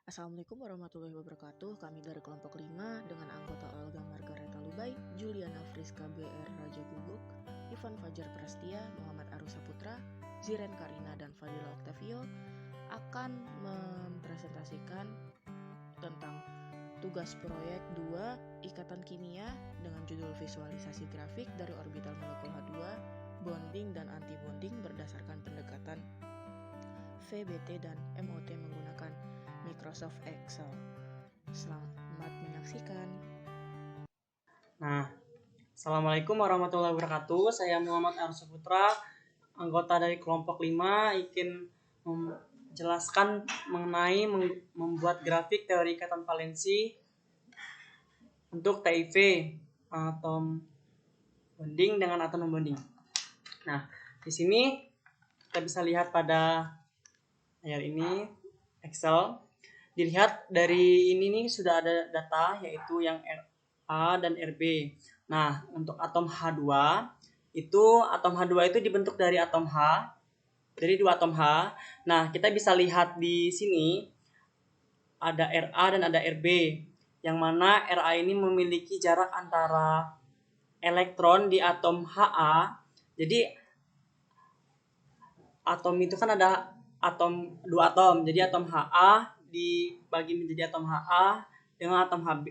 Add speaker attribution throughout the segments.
Speaker 1: Assalamualaikum warahmatullahi wabarakatuh. Kami dari kelompok 5 dengan anggota Olga Margareta Lubay, Juliana Friska BR Raja Guguk, Ivan Fajar Prastia, Muhammad Arus Saputra, Ziren Karina, dan Fadila Octavio akan mempresentasikan tentang tugas proyek 2 Ikatan Kimia dengan judul visualisasi grafik dari orbital molekul H2, bonding dan antibonding berdasarkan pendekatan VBT dan MOT menggunakan Microsoft Excel. Selamat menyaksikan.
Speaker 2: Nah, Assalamualaikum warahmatullahi wabarakatuh. Saya Muhammad Arus Saputra, anggota dari kelompok 5, ingin menjelaskan mengenai membuat grafik teori ikatan valensi untuk TIV, atom bonding dengan atom non-bonding. Nah, di sini kita bisa lihat pada layar ini Excel. Dilihat dari ini nih sudah ada data yaitu yang RA dan RB. Nah, untuk atom H2 itu dibentuk dari atom H. Jadi 2 atom H. Nah, kita bisa lihat di sini ada RA dan ada RB. Yang mana RA ini memiliki jarak antara elektron di atom Ha. Jadi atom itu kan ada dua atom. Jadi atom Ha dibagi menjadi atom Ha dengan atom Hb.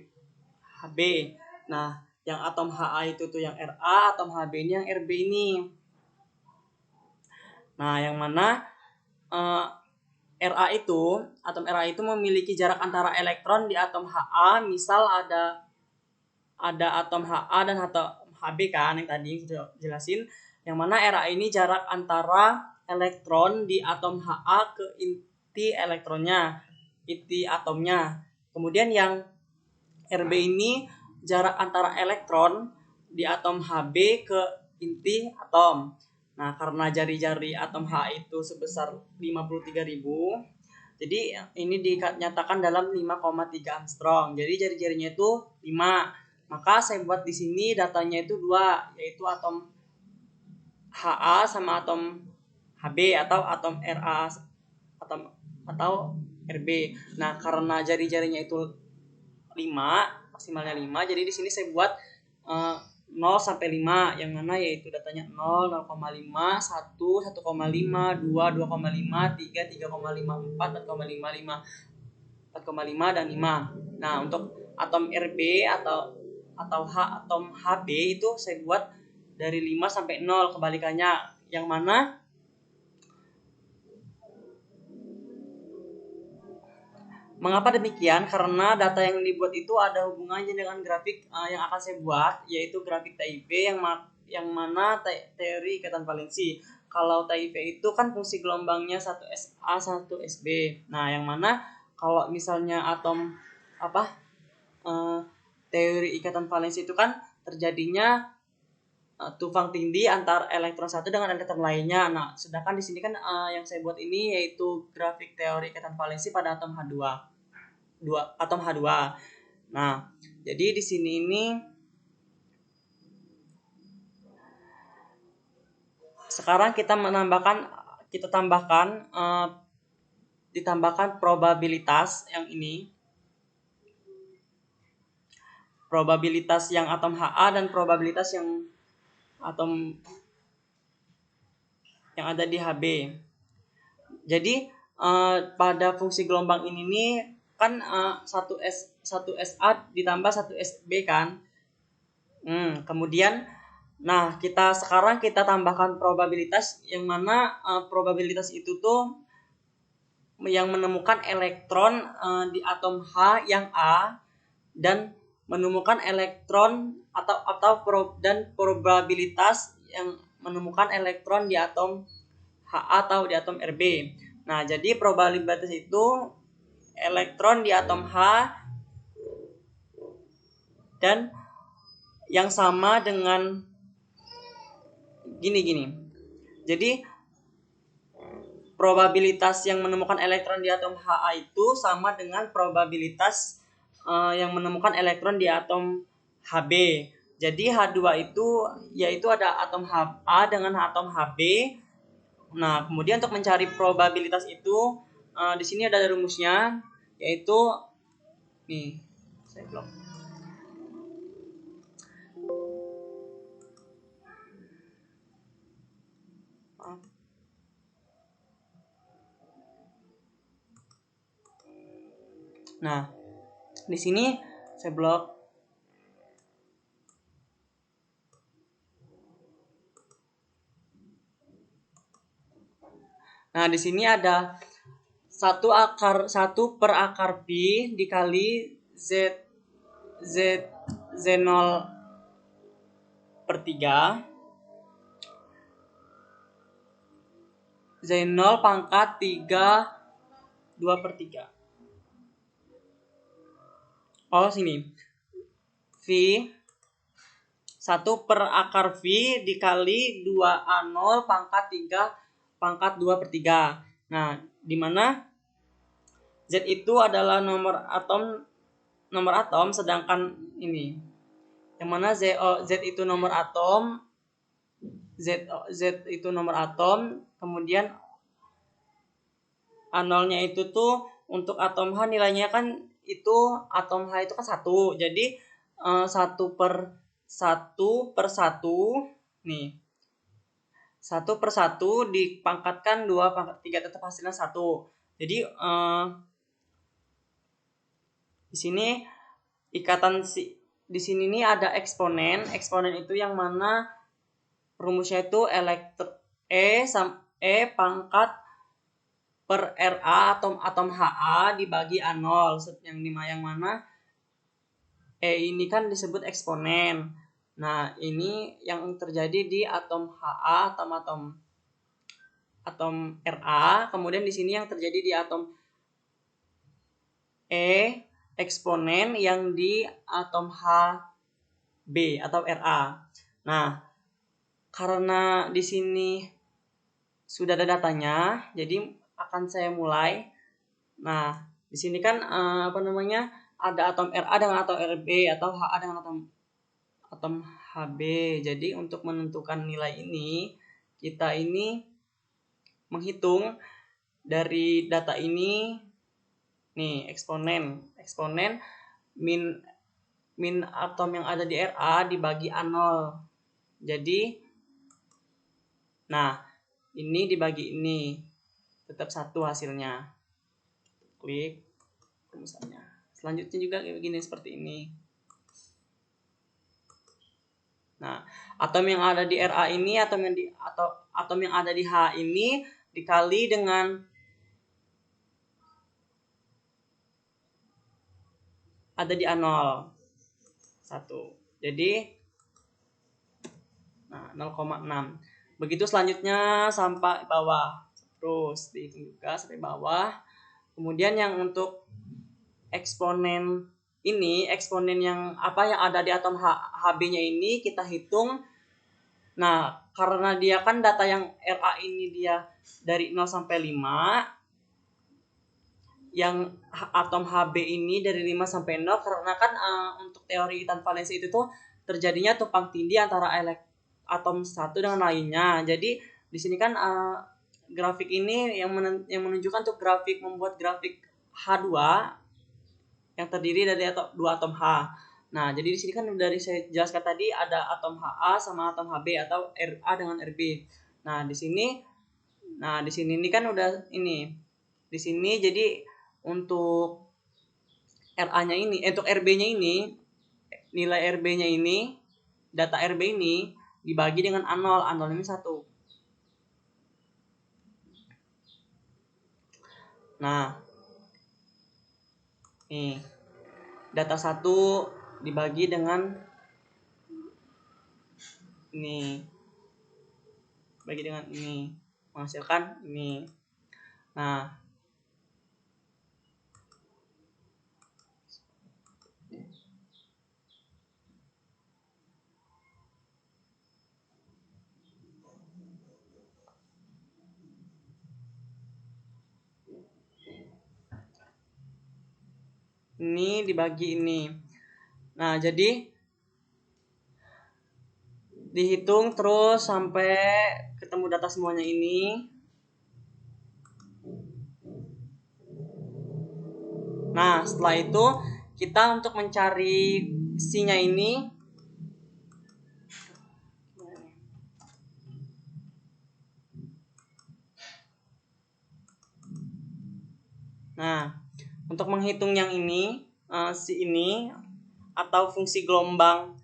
Speaker 2: Nah, yang atom Ha itu tuh yang Ra, atom Hb ini yang Rb ini. Nah, yang mana atom Ra itu memiliki jarak antara elektron di atom Ha. Misal ada atom Ha dan atom Hb kan yang tadi sudah jelasin. Yang mana Ra ini jarak antara elektron di atom Ha ke inti elektronnya, inti atomnya. Kemudian yang Rb ini jarak antara elektron di atom Hb ke inti atom. Nah, karena jari-jari atom H itu sebesar 53.000, jadi ini dinyatakan dalam 5,3 Armstrong. Jadi jari-jarinya itu 5. Maka saya buat di sini datanya itu 2, yaitu atom Ha sama atom Hb atau atom Ra atau Rb. Nah, karena jari-jarinya itu 5, maksimalnya 5, jadi di sini saya buat 0 sampai 5, yang mana yaitu datanya 0, 0,5, 1, 1,5, 2, 2,5, 3, 3,5, 4, 4,5, 4,5 dan 5. Nah, untuk atom Rb atau atom Hb itu saya buat dari 5 sampai 0, kebalikannya, yang mana mengapa demikian? Karena data yang dibuat itu ada hubungannya dengan grafik yang akan saya buat, yaitu grafik TIV yang mana teori ikatan valensi. Kalau TIV itu kan fungsi gelombangnya 1SA, 1SB. Nah, yang mana kalau misalnya atom teori ikatan valensi itu kan terjadinya tumpang tindih antar elektron satu dengan elektron lainnya. Nah, sedangkan di sini kan yang saya buat ini yaitu grafik teori ikatan valensi pada atom H2. Atom H2. Nah, jadi di sini ini sekarang ditambahkan probabilitas yang ini. Probabilitas yang atom Ha dan probabilitas yang atom yang ada di Hb. Jadi pada fungsi gelombang ini nih kan 1SA ditambah 1SB kan. Kemudian sekarang kita tambahkan probabilitas, yang mana probabilitas itu tuh yang menemukan elektron di atom H yang A dan menemukan elektron dan probabilitas yang menemukan elektron di atom Ha atau di atom Rb. Nah, jadi probabilitas itu elektron di atom H dan yang sama dengan gini. Jadi probabilitas yang menemukan elektron di atom Ha itu sama dengan probabilitas yang menemukan elektron di atom Hb. Jadi H2 itu yaitu ada atom Ha dengan atom Hb. Nah, kemudian untuk mencari probabilitas itu di sini ada rumusnya. yaitu nih saya blok. Nah, di sini saya blok. Nah, di sini ada 1 per akar pi dikali Z0 per 3 Z0 pangkat 3 2 per 3. Oh, sini. V 1 per akar V dikali 2A0 pangkat 3 pangkat 2 per 3. Nah, di mana Z itu adalah nomor atom, sedangkan ini yang mana Z itu nomor atom, Z itu nomor atom, kemudian A0-nya itu tuh untuk atom H nilainya kan itu atom H itu kan 1. Jadi 1 per 1 nih. 1 per 1 dipangkatkan 2 pangkat 3 tetap hasilnya 1. Jadi di sini di sini nih ada eksponen. Eksponen itu yang mana rumusnya itu E pangkat per Ra atom Ha dibagi A0 yang mana E ini kan disebut eksponen. Nah, ini yang terjadi di atom Ha atom Ra, kemudian di sini yang terjadi di atom E eksponen yang di atom Hb atau Ra. Nah, karena di sini sudah ada datanya, jadi akan saya mulai. Nah, di sini kan ada atom Ra dengan atom Rb atau Ha dengan atom Hb. Jadi untuk menentukan nilai ini, kita ini menghitung dari data ini nih eksponen min atom yang ada di Ra dibagi A0. Jadi nah, ini dibagi ini tetap 1 hasilnya. Klik misalnya. Selanjutnya juga kayak begini seperti ini. Nah, atom yang ada di Ra ini atom yang ada di H ini dikali dengan ada di A0 1. Jadi 0,6. Begitu selanjutnya sampai bawah. Terus dihitung juga sampai bawah. Kemudian yang untuk eksponen yang ada di atom Hb-nya ini kita hitung. Nah, karena dia kan data yang Ra ini dia dari 0 sampai 5, yang atom Hb ini dari 5 sampai 0, karena kan untuk teori tanpa valensi itu tuh terjadinya tumpang tindih antara atom satu dengan lainnya. Jadi di sini kan grafik ini yang menunjukkan untuk membuat grafik H2 yang terdiri dari 2 atom H. Nah, jadi di sini kan dari saya jelaskan tadi ada atom Ha sama atom Hb atau Ra dengan Rb. Nah, di sini ini kan udah ini. Di sini jadi untuk Ra-nya ini, untuk Rb-nya ini, nilai Rb-nya ini, data Rb ini dibagi dengan A0. A0 ini 1. Nah, nih data 1 dibagi dengan ini, bagi dengan ini, menghasilkan ini. Nah, ini dibagi ini. Nah, jadi dihitung terus sampai ketemu data semuanya ini. Nah, setelah itu kita untuk mencari C-nya ini nah, untuk menghitung yang ini C ini atau fungsi gelombang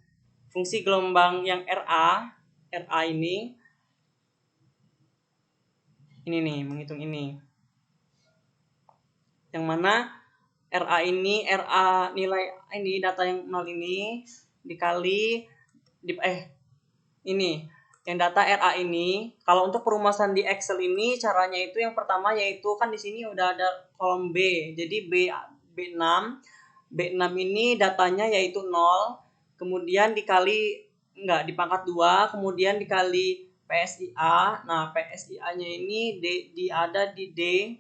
Speaker 2: yang RA ini nih menghitung ini. Yang mana RA nilai ini data yang 0 ini dikali ini yang data RA ini. Kalau untuk perumusan di Excel ini caranya itu yang pertama yaitu kan di sini udah ada kolom B. Jadi B6 ini datanya yaitu 0, kemudian dikali di pangkat 2, kemudian dikali PSIA. Nah, PSIA-nya ini ada di D.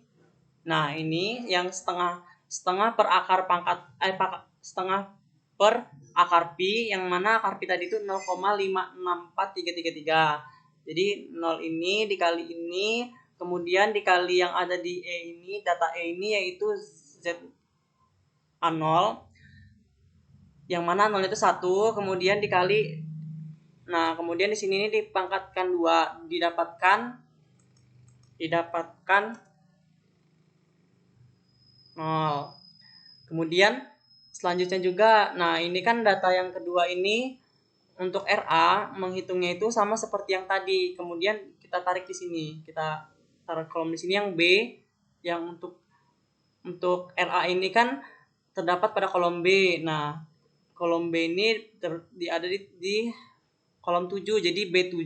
Speaker 2: Nah, ini yang setengah per akar setengah per akar pi, yang mana akar pi tadi itu 0,564333. Jadi 0 ini dikali ini, kemudian dikali yang ada di E ini, data E ini yaitu Z0, yang mana 0 itu 1, kemudian dikali, nah kemudian di sini ini dipangkatkan 2, didapatkan 0. Kemudian selanjutnya juga, nah ini kan data yang kedua ini untuk RA menghitungnya itu sama seperti yang tadi. Kemudian kita tarik di sini, kita taruh kolom di sini yang B, yang untuk RA ini kan terdapat pada kolom B. Nah, kolom B ini ada di kolom 7. Jadi B7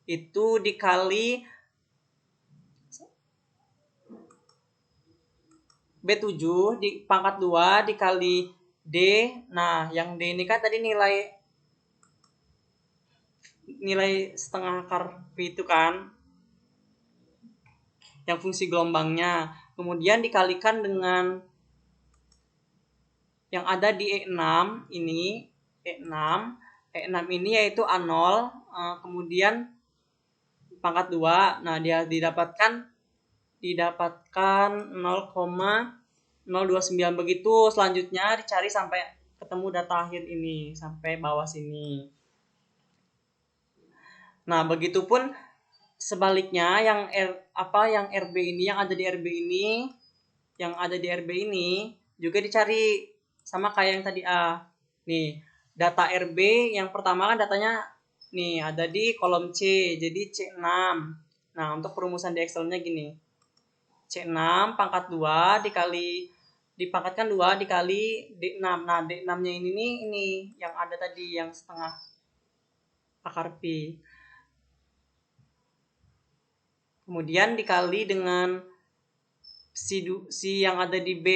Speaker 2: itu dikali B7 di pangkat 2 dikali D. Nah, yang D ini kan tadi nilai setengah akar pi itu kan, yang fungsi gelombangnya. Kemudian dikalikan dengan yang ada di E6 ini, E6 ini yaitu A0, kemudian pangkat 2. Nah, dia didapatkan 0,029 begitu. Selanjutnya dicari sampai ketemu data akhir ini, sampai bawah sini. Nah, begitupun sebaliknya yang RB ini, yang ada di RB ini juga dicari sama kayak yang tadi A. Nih, data RB yang pertama kan datanya nih ada di kolom C, jadi C6. Nah, untuk perumusan di Excel-nya gini. C6 pangkat 2 dipangkatkan 2 dikali D6. Nah, D6-nya ini yang ada tadi yang setengah akar pi. Kemudian dikali dengan si yang ada di B.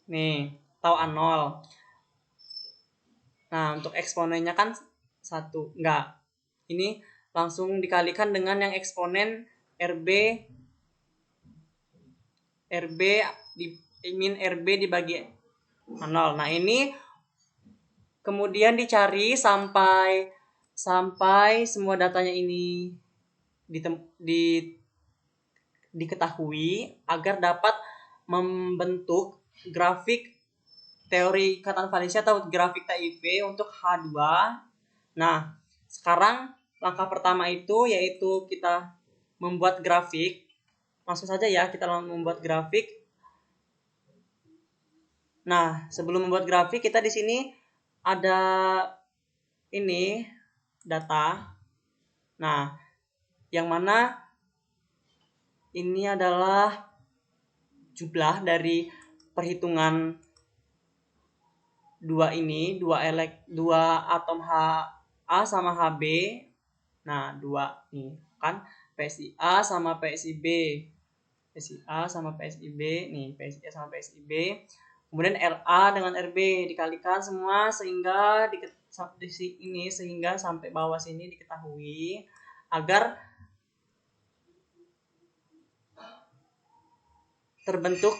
Speaker 2: Nih, tahu A0. Nah, untuk eksponennya kan 1. Enggak. Ini langsung dikalikan dengan yang eksponen RB dibagi 0. Nah, ini kemudian dicari sampai semua datanya ini diketahui agar dapat membentuk grafik teori ikatan valensi atau grafik TIV untuk H2. Nah, sekarang langkah pertama itu yaitu kita membuat grafik. Langsung saja ya, kita membuat grafik. Nah, sebelum membuat grafik, kita di sini ada ini data. Nah, yang mana ini adalah jumlah dari perhitungan dua atom HA sama HB. Nah, 2 nih kan PSIA sama PSIB. PSIA sama PSIB nih, PSIA sama PSIB. Kemudian RA dengan RB dikalikan semua sehingga sehingga sampai bawah sini diketahui agar terbentuk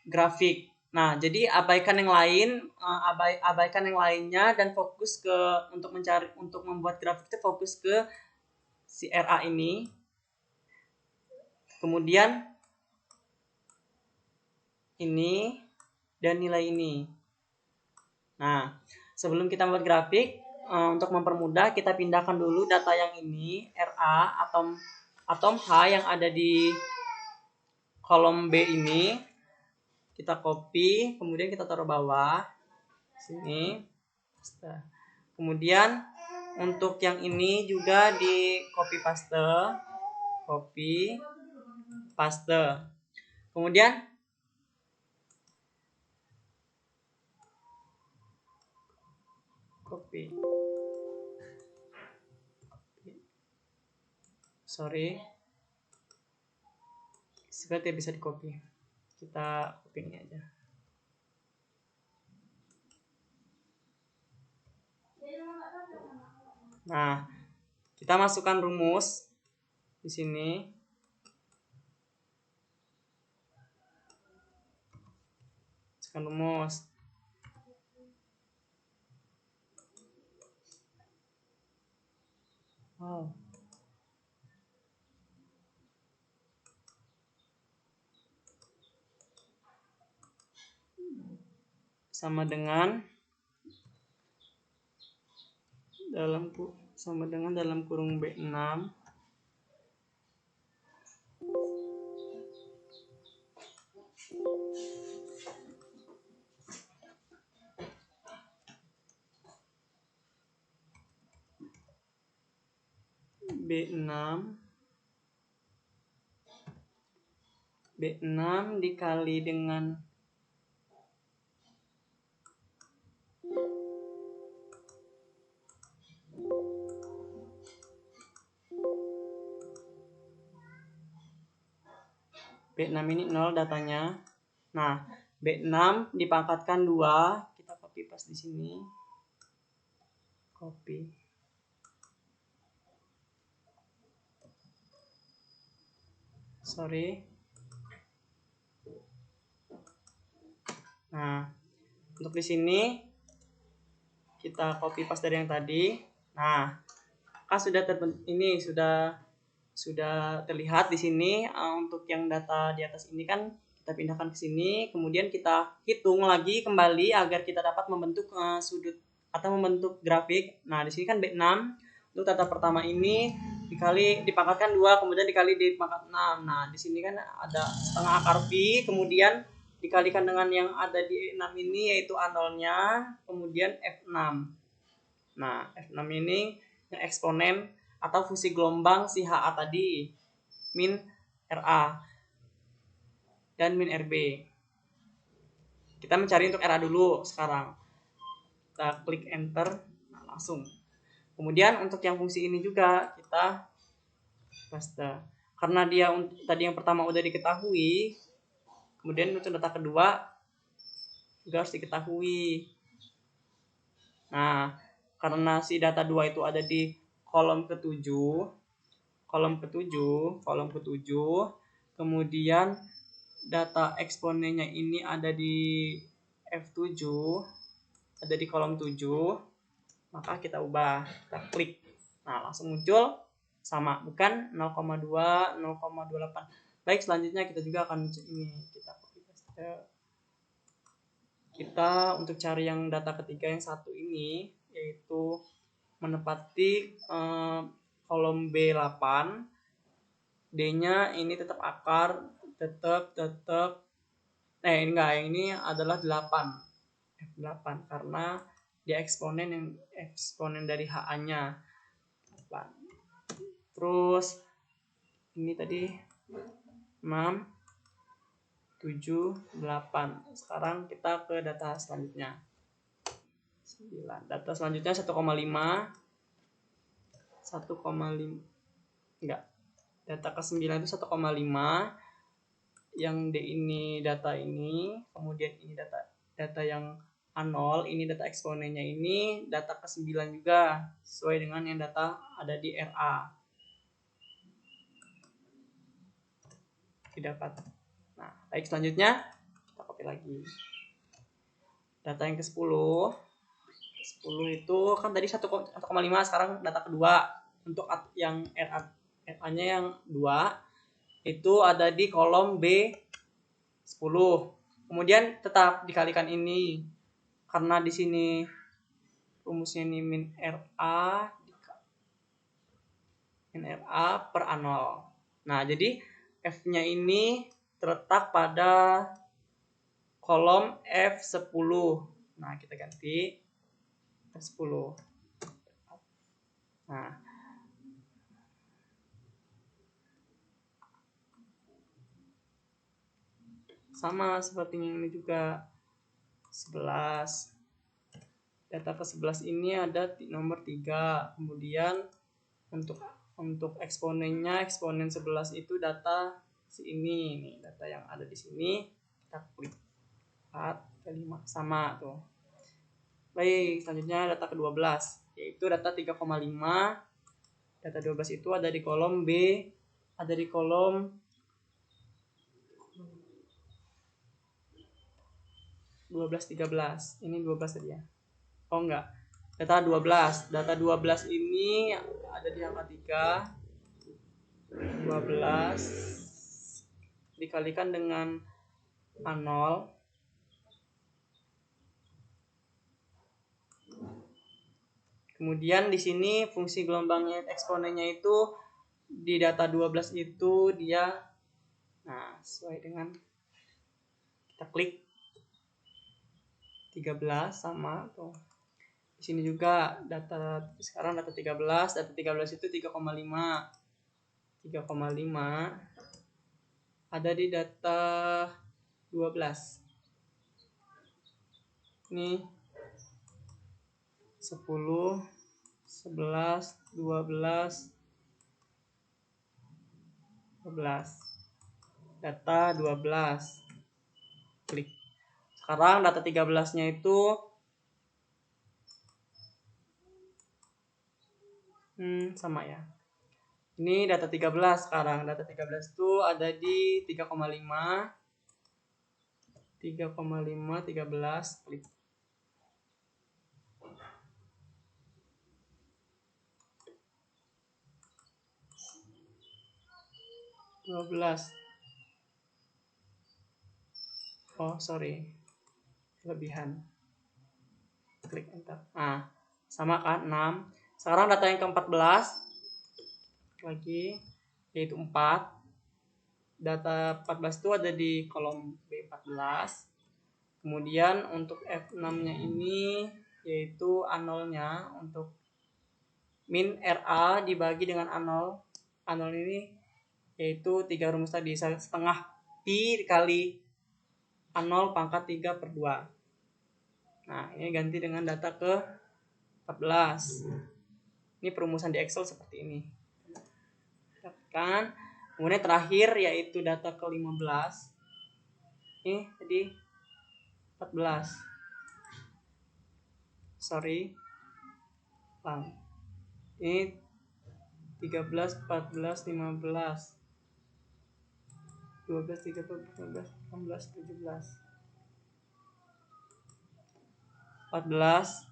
Speaker 2: grafik. Nah, jadi abaikan yang lainnya dan fokus ke untuk membuat grafik itu fokus ke si RA ini. kemudian ini, dan nilai ini. Nah, sebelum kita membuat grafik, untuk mempermudah kita pindahkan dulu data yang ini, RA, atom H yang ada di kolom B ini. Kita copy, kemudian kita taruh bawah. Sini. Kemudian untuk yang ini juga di copy paste. Copy, paste. Kemudian copy. Sorry. Seperti bisa di copy. Kita copy ini aja. Nah, kita masukkan rumus di sini. Masukkan rumus. Wow. Sama dengan dalam kurung B6 B6 dikali dengan B6 ini 0 datanya. Nah, B6 dipangkatkan 2, kita copy paste di sini. Copy. Sorry. Nah, untuk di sini kita copy paste dari yang tadi. Nah, kan sudah terlihat di sini. Untuk yang data di atas ini kan kita pindahkan ke sini, kemudian kita hitung lagi kembali agar kita dapat membentuk sudut atau membentuk grafik. Nah, di sini kan B6 untuk data pertama ini dipangkatkan 2, kemudian dikali dipangkat 6. Nah, di sini kan ada setengah akar pi, kemudian dikalikan dengan yang ada di 6 ini yaitu A0-nya, kemudian F6. Nah, F6 ini yang eksponen atau fungsi gelombang si HA tadi, min RA dan min RB. Kita mencari untuk RA dulu sekarang. Kita klik enter, nah langsung. Kemudian untuk yang fungsi ini juga kita paste. Karena dia tadi yang pertama udah diketahui, kemudian untuk data kedua juga harus diketahui. Nah, karena si data 2 itu ada di kolom ke-7, kemudian data eksponennya ini ada di F7, ada di kolom 7, maka kita ubah, kita klik. Nah, langsung muncul sama, bukan 0,2, 0,28. Baik, selanjutnya kita juga akan kita copy paste. Kita untuk cari yang data ketiga yang satu ini, yaitu menepati kolom B8, D-nya ini tetap akar, ini adalah 8, F8 karena dia eksponen dari HA-nya 8. Terus ini tadi 6, 7, 8. Sekarang kita ke data selanjutnya. 9. Data selanjutnya 1,5. Enggak. Data ke-9 itu 1,5. Yang D ini data ini, kemudian ini data yang A0, ini data eksponennya ini, data ke-9 juga sesuai dengan yang data ada di RA. Didapat. Nah, baik, selanjutnya kita copy lagi. Data yang ke-10 itu kan tadi 1,5, sekarang data kedua untuk yang RA-nya yang 2, itu ada di kolom B10. Kemudian tetap dikalikan ini. Karena di sini rumusnya ini min RA per A0. Nah, jadi F-nya ini terletak pada kolom F10. Nah, kita ganti F10. Nah, sama seperti yang ini juga 11. Data ke-11 ini ada nomor 3. Kemudian untuk eksponennya, eksponen 11 itu data si ini nih, data yang ada di sini. Kita klik 4 ke 5 sama tuh. Baik, selanjutnya data ke-12 yaitu data 3,5. Data 12 itu ada di kolom B, ada di kolom 12 13. Ini 12 tadi ya. Oh enggak. Data 12. Data 12 ini ada di angka 3. 12 dikalikan dengan A0. Kemudian di sini fungsi gelombangnya eksponennya itu di data 12 itu dia sesuai dengan kita klik 13 sama tuh. Di sini juga sekarang data 13 itu 3,5. 3,5 ada di data 12. Ini 10, 11, 12, 12. Data 12. Klik. Sekarang data 13-nya itu sama ya. Ini data 13 sekarang. Data 13 itu ada di 3,5. 3,5, 13. Klik. 12. Oh, sorry. Kelebihan. Klik enter. Nah, sama kan 6. Sekarang data yang ke-14 lagi yaitu 4. Data 14 itu ada di kolom B14. Kemudian untuk F6-nya ini yaitu A0-nya untuk min RA dibagi dengan A0. A0 ini yaitu 3 rumus tadi, setengah pi dikali A0 pangkat 3 per 2. Nah, ini ganti dengan data ke 14. Ini perumusan di Excel seperti ini. Kan? Kemudian terakhir yaitu data ke 15. Ini tadi 14. Sorry. Ini 13, 14, 15. 12, 13, 14, 16, 17. 14.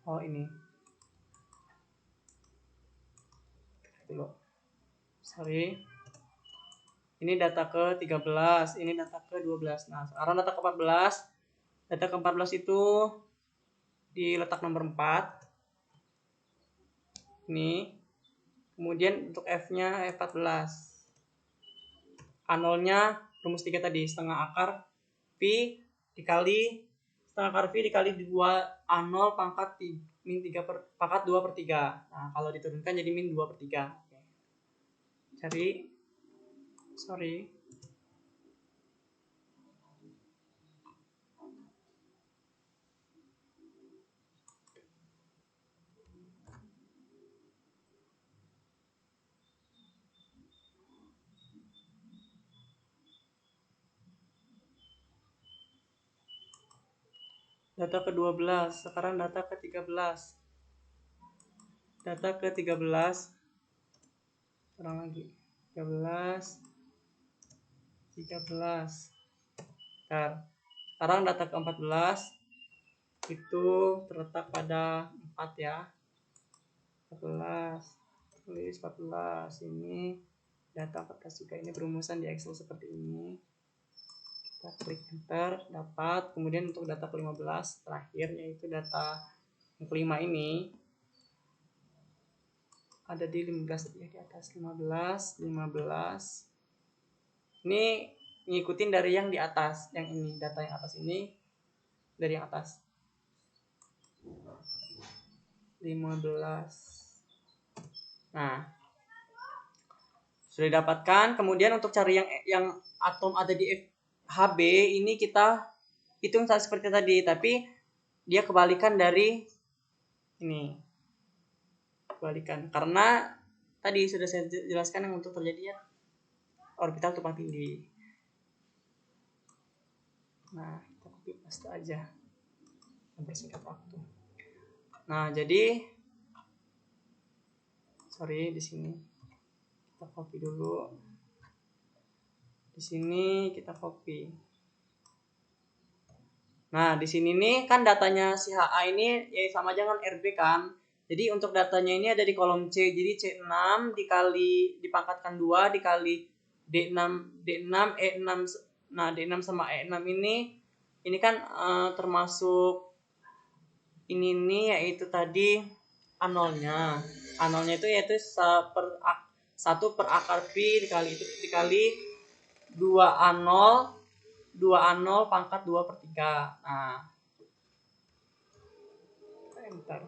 Speaker 2: Oh, ini. Dulu. Sorry. Ini data ke 13, ini data ke 12. Nah, sekarang data ke 14. Data ke 14 itu diletak nomor 4. Ini. Kemudian untuk F-nya F14. A0-nya rumus 3 tadi, setengah akar pi dikali setengah akar pi dikali 2 A0 pangkat min 3 pangkat 2 per 3. Nah, kalau diturunkan jadi min 2 per 3. Oke. Sorry. Data ke-12, sekarang data ke-13. Data ke-13. Sekarang lagi. 13. Sekarang data ke-14 itu terletak pada 4 ya. 14, tulis 14. Ini data kertas juga, ini berumusan di Excel seperti ini. Kita klik enter, dapat. Kemudian untuk data ke-15 terakhir, yaitu data yang kelima ini ada di 15 ya, di atas 15. Ini ngikutin dari yang di atas, yang ini, data yang atas ini dari yang atas. 15. Nah, sudah didapatkan. Kemudian untuk cari yang atom ada di HB ini kita hitung seperti tadi, tapi dia kebalikan dari ini. Kebalikan karena tadi sudah saya jelaskan yang untuk terjadinya orbital tumpang tindih. Nah, kita copy paste aja. Mempersingkat waktu. Nah, jadi di sini kita copy dulu. Di sini kita copy. Nah, di sini nih kan datanya si HA ini ya sama aja dengan RB kan. Jadi untuk datanya ini ada di kolom C. Jadi C6 dikali dipangkatkan 2 dikali D6 E6. Nah, D6 sama E6 ini kan termasuk ini nih, yaitu tadi A0-nya. A0-nya itu yaitu 1 per akar pi dikali 2A0 pangkat 2 per 3. Nah, enter.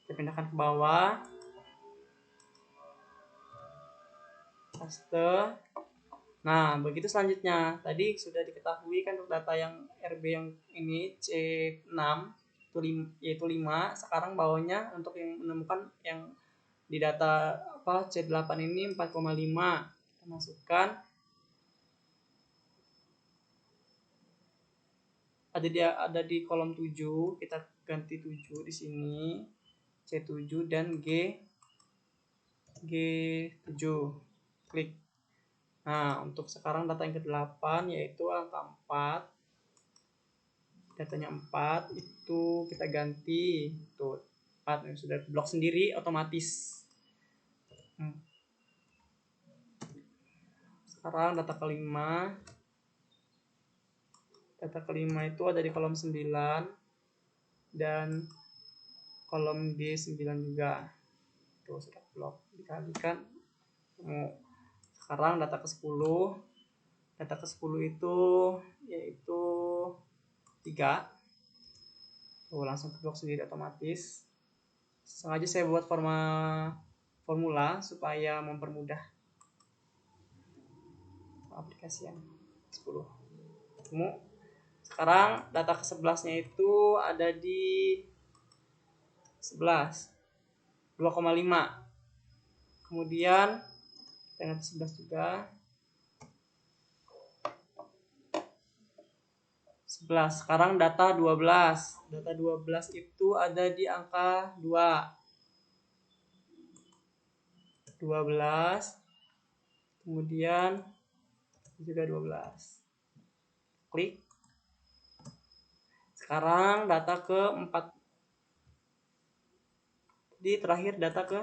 Speaker 2: Kita pindahkan ke bawah. Paste. Nah, begitu selanjutnya. Tadi sudah diketahui kan untuk data yang RB yang ini C6 yaitu 5. Sekarang bawahnya untuk yang menemukan yang di data C8 ini 4,5. Kita masukkan. Ada di kolom 7, kita ganti 7 di sini. C7 dan G7. Klik. Nah, untuk sekarang data yang ke-8 yaitu angka 4. Datanya 4 itu kita ganti. Tuh, 4 yang sudah blok sendiri otomatis. Sekarang data kelima. Data kelima itu ada di kolom 9 dan kolom D9 juga. Tuh, sudah blok dikalikan. Sekarang data ke-10. Data ke-10 itu yaitu 3. Tuh, langsung blok sendiri otomatis. Sengaja saya buat formula supaya mempermudah aplikasi yang 10. Sekarang data ke-11-nya itu ada di 11. 2,5. Kemudian dengan 11 juga. 11. Sekarang data 12. Data 12 itu ada di angka 2. 12. Kemudian juga 12. Klik. Sekarang data ke-4. Jadi terakhir data ke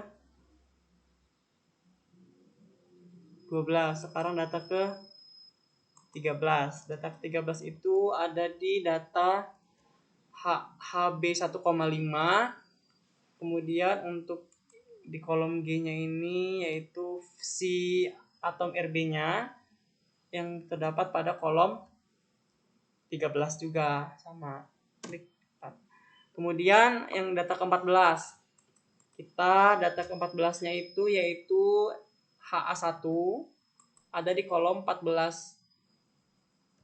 Speaker 2: 12. Sekarang data ke 13. Data ke 13 itu ada di data HB 1,5. Kemudian untuk di kolom G-nya ini yaitu si atom RB-nya yang terdapat pada kolom 13 juga sama. Klik. Kemudian yang data ke-14. Kita data ke-14-nya itu yaitu HA1 ada di kolom 14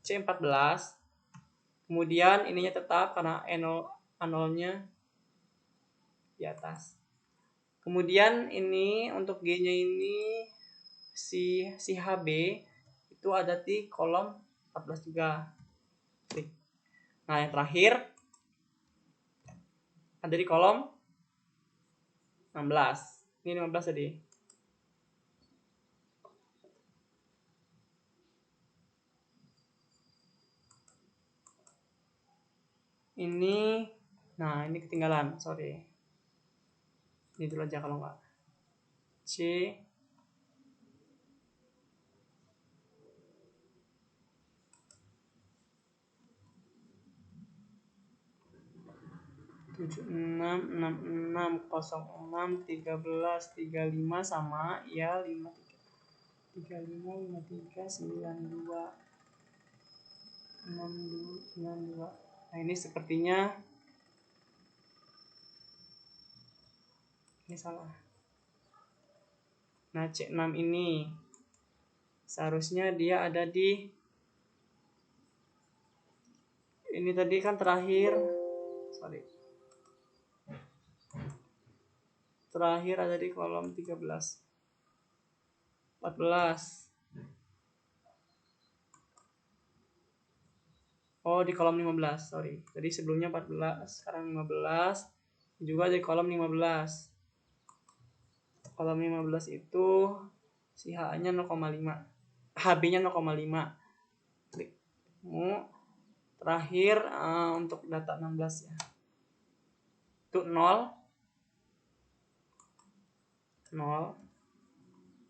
Speaker 2: C14. Kemudian ininya tetap karena A0-nya di atas. Kemudian ini untuk G-nya ini si HB itu ada di kolom 14 juga. Klik. Nah, yang terakhir ada di kolom 16. Ini 15 tadi. Ini ketinggalan, sorry. Ini dulu aja kalau enggak. C tujuh enam enam enam kosong enam 13 35 sama ya 35 92 Nah ini sepertinya ini salah. Nah C6 ini seharusnya dia ada di ini tadi kan terakhir ada di kolom 13 14. Oh di kolom 15, sorry. Tadi sebelumnya 14, sekarang 15. Juga di kolom 15. Kolom 15 itu si HA-nya 0,5. HB-nya 0,5. Klik. Terakhir untuk data 16 ya. Itu 0.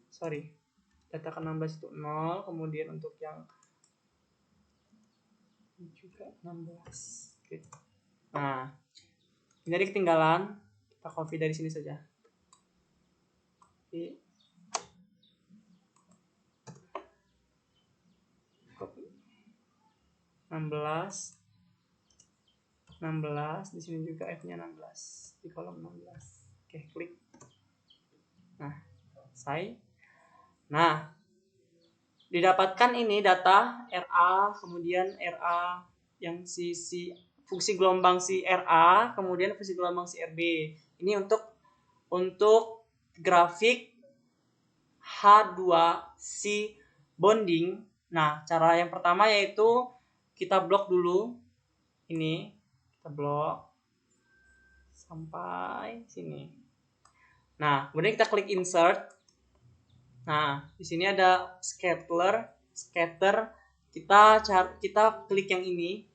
Speaker 2: Sorry. Data ke-16 itu 0, kemudian untuk yang juga 16. Oke. Nah, ini tadi ketinggalan. Kita copy dari sini saja. Copy. 16. Di sini juga F-nya 16 di kolom 16. Oke, klik. Nah, selesai. Nah, didapatkan ini data RA, kemudian RA yang si fungsi gelombang si RA, kemudian fungsi gelombang si RB. Ini untuk grafik H2C bonding. Nah, cara yang pertama yaitu kita blok dulu. Ini kita blok sampai sini. Nah, kemudian kita klik insert. Nah, di sini ada scatter. Kita klik yang ini.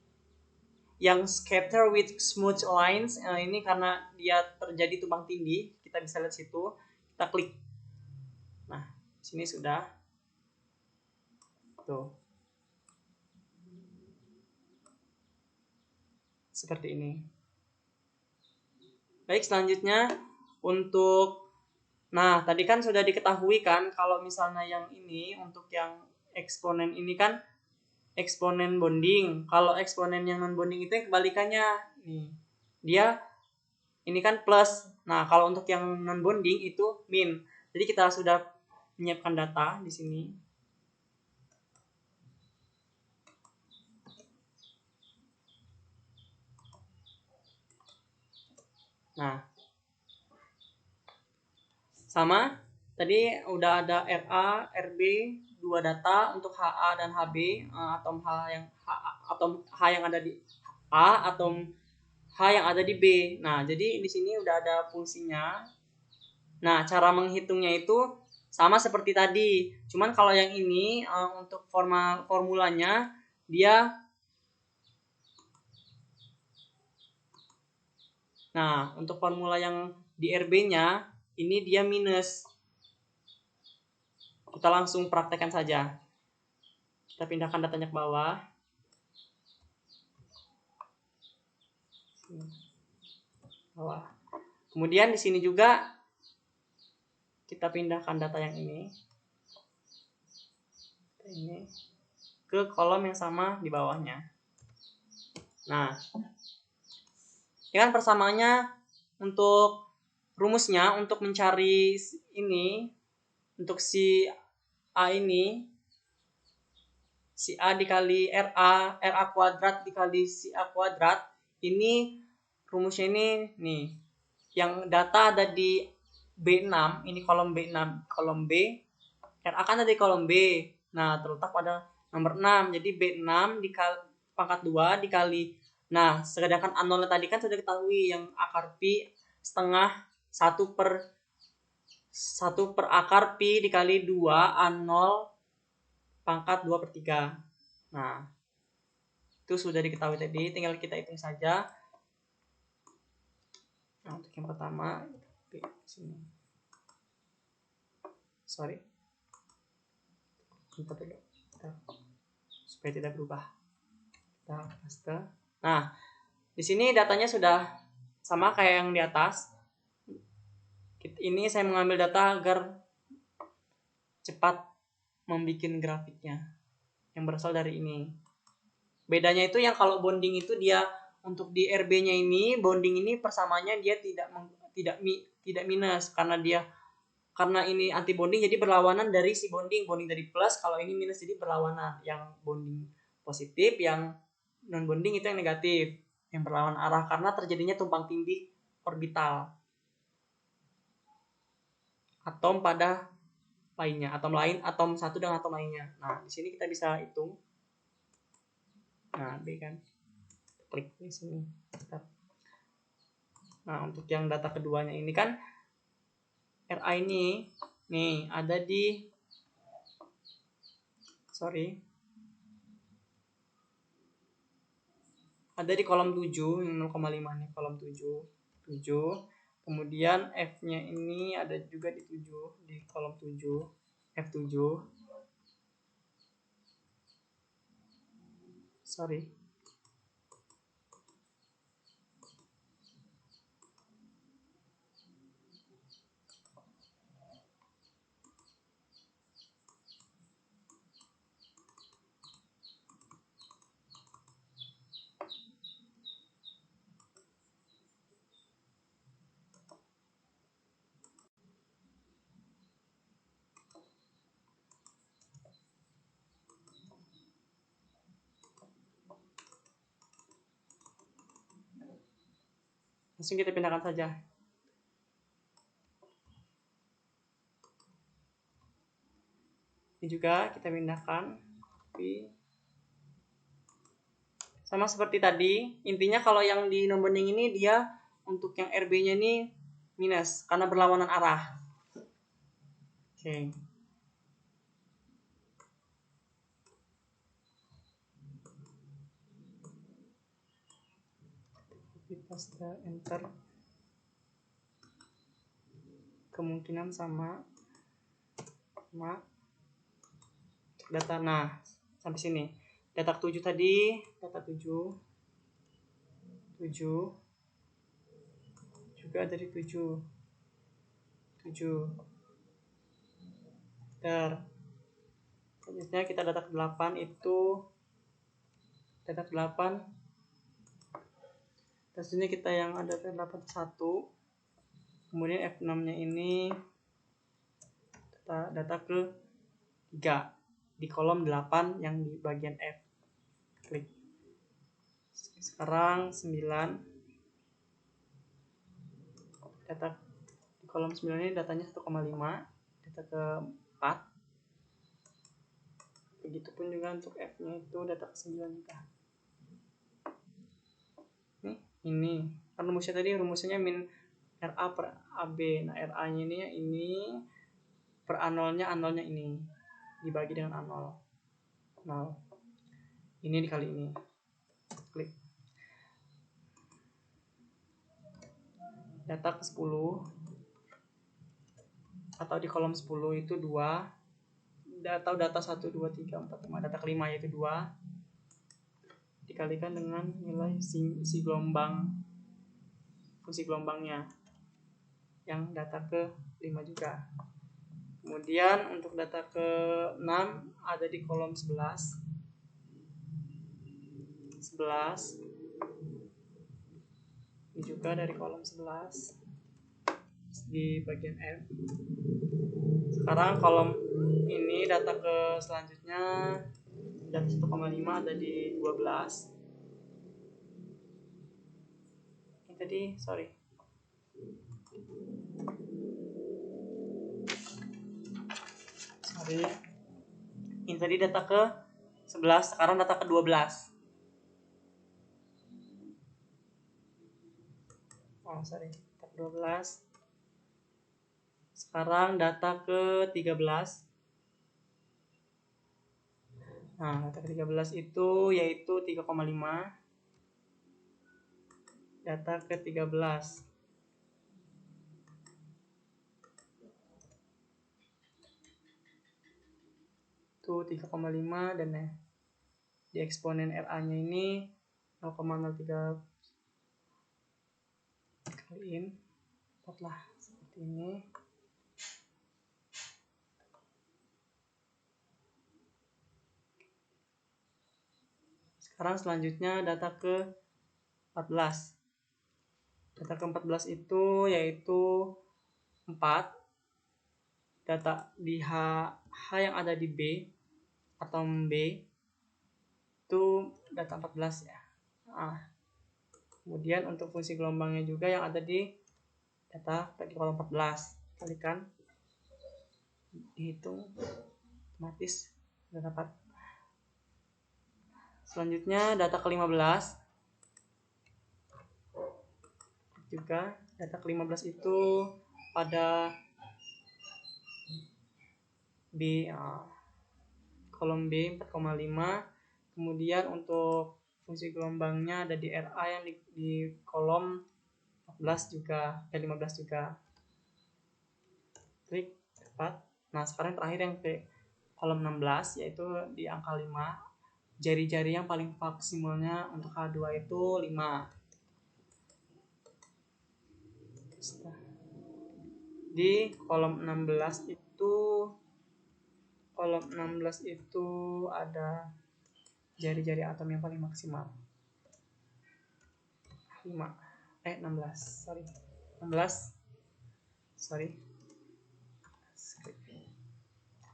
Speaker 2: Yang scatter with smooth lines. Ini karena dia terjadi tumpang tindih, kita bisa lihat situ. Kita klik. Nah, di sini sudah. Tuh. Seperti ini. Baik, selanjutnya nah, tadi kan sudah diketahui kan kalau misalnya yang ini untuk yang eksponen ini kan eksponen bonding. Kalau eksponen yang non bonding itu yang kebalikannya. Nih. Dia ini kan plus. Nah, kalau untuk yang non bonding itu min. Jadi kita sudah menyiapkan data di sini. Nah, sama tadi udah ada RA, RB, dua data untuk HA dan HB, atom H yang ada di A, atom H yang ada di B. Nah, jadi di sini udah ada fungsinya. Nah, cara menghitungnya itu sama seperti tadi. Cuman kalau yang ini untuk formulanya dia Nah, untuk formula yang di RB-nya ini dia minus. Kita langsung praktekkan saja. Kita pindahkan datanya ke bawah. Kemudian di sini juga kita pindahkan data yang ini ke kolom yang sama di bawahnya. Nah, ini kan persamaannya untuk rumusnya untuk mencari ini untuk si A ini, si A dikali RA kuadrat dikali si A kuadrat, ini rumusnya ini nih. Yang data ada di B6, ini kolom B6, kolom B. RA kan ada di kolom B. Nah, terletak pada nomor 6. Jadi B6 dikali pangkat 2 dikali. Nah, sedangkan A0 tadi kan sudah ketahui yang akar pi setengah 1 per akar pi dikali 2 A0 pangkat 2 per 3. Nah, itu sudah diketahui tadi, tinggal kita hitung saja. Nah, untuk yang pertama Di sini. Sorry. Bentar dulu. Supaya tidak berubah. Kita paste. Nah, di sini datanya sudah sama kayak yang di atas. Ini saya mengambil data agar cepat membuat grafiknya yang berasal dari ini. Bedanya itu yang kalau bonding itu dia untuk di RB-nya ini, bonding ini persamaannya dia tidak minus karena ini anti bonding jadi berlawanan dari si bonding dari plus, kalau ini minus jadi berlawanan. Yang bonding positif, yang non bonding itu yang negatif, yang berlawan arah karena terjadinya tumpang tindih orbital atom pada lainnya, atom satu dengan atom lainnya. Nah, di sini kita bisa hitung. Nah, B kan. Klik di sini. Nah, untuk yang data keduanya ini kan RA ini nih ada di kolom 7 yang 0,5 nih, kolom 7. Kemudian F-nya ini ada juga di 7, di kolom 7, F7. Langsung kita pindahkan saja. Ini juga kita pindahkan. Sama seperti tadi, intinya kalau yang di non bonding ini dia untuk yang RB-nya ini minus karena berlawanan arah. Oke. Paste, enter. Kemungkinan sama data. Nah, sampai sini. Data 7 tadi, data 7 juga dari 7. Selanjutnya kita data ke 8 itu data ke 8. Tentunya kita yang ada ke 8 1. Kemudian F6-nya ini data ke 3 di kolom 8 yang di bagian F. Klik. Sekarang 9. Data di kolom 9 ini datanya 1,5. Data ke 4. Begitupun juga untuk F-nya itu data ke 9 juga. Ini kan rumusnya min RA per AB. Nah, RA-nya ini per A0-nya ini dibagi dengan A0. 0. Ini dikali ini. Klik. Data ke 10 atau di kolom 10 itu 2. Data 1 2 3 4 5. Data kelima yaitu 2 dikalikan dengan nilai fungsi gelombangnya yang data ke 5 juga. Kemudian untuk data ke 6 ada di kolom 11. Ini juga dari kolom 11 di bagian F. Sekarang kolom ini data ke selanjutnya data 1,5 ada di 12. Ini tadi ini tadi data ke 11, sekarang data ke 12. Data ke 12. Sekarang data ke 13. Nah, data ke 13 itu yaitu 3,5. Data ke 13. itu 3,5 dan di eksponen Ra-nya ini 0,03 kaliin, dapatlah seperti ini. Sekarang selanjutnya data ke 14. Data ke 14 itu yaitu 4. Data di H yang ada di B, atom B, itu data 14 ya. Kemudian untuk fungsi gelombangnya juga yang ada di data di kolom 14. Kalikan, dihitung, otomatis sudah dapat. Selanjutnya data ke-15 juga. Data ke-15 itu pada B, kolom B 4,5. Kemudian untuk fungsi gelombangnya ada di Ra yang di kolom 14 juga, 15 juga. Klik, dapat. Nah, sekarang terakhir yang ke kolom 16 yaitu di angka 5. Jari-jari yang paling maksimalnya untuk H2 itu 5. Di kolom 16 itu ada jari-jari atom yang paling maksimal 16.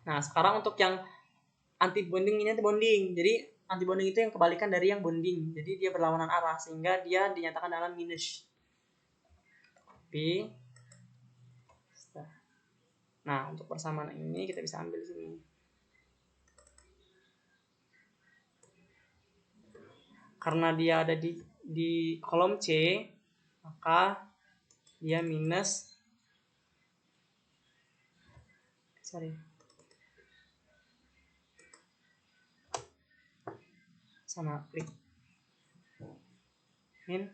Speaker 2: Nah, sekarang untuk yang anti bonding, ini anti bonding. Jadi anti bonding itu yang kebalikan dari yang bonding. Jadi dia berlawanan arah sehingga dia dinyatakan dalam minus. Nah, untuk persamaan ini kita bisa ambil sini. Karena dia ada di kolom C, maka dia minus. Sama klik min.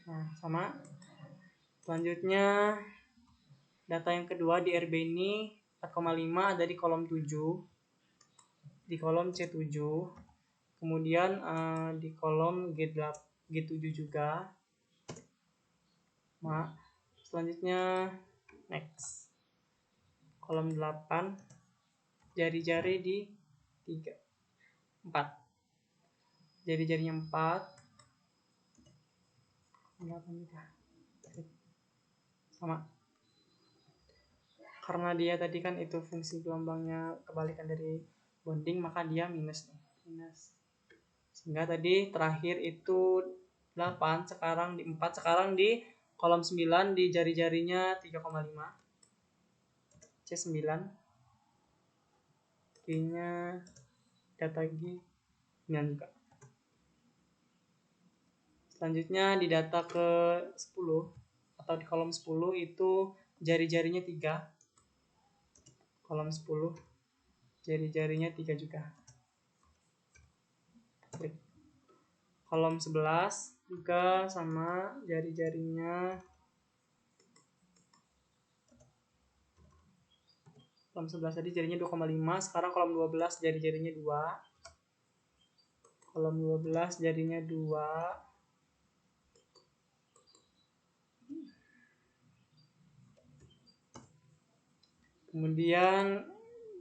Speaker 2: Nah, sama. Selanjutnya data yang kedua di RB ini 4,5 ada di kolom 7. Di kolom C7. Kemudian di kolom G7 juga. Nah, selanjutnya next. Kolom 8. Jari-jari di 4. Jari-jarinya 4. Sama. Karena dia tadi kan itu fungsi gelombangnya kebalikan dari bonding, maka dia minus. Sehingga tadi terakhir itu 8, sekarang di 4, sekarang di kolom 9 di jari-jarinya 3,5. C9. G-nya data G 9 juga. Selanjutnya di data ke 10 atau di kolom 10 itu jari-jarinya 3. Kolom 10 jari-jarinya 3 juga. Klik. Kolom 11 juga sama, jari-jarinya. Kolom 11 tadi jarinya 2,5, sekarang kolom 12 jari-jarinya 2. Kolom 12 jarinya 2. Kemudian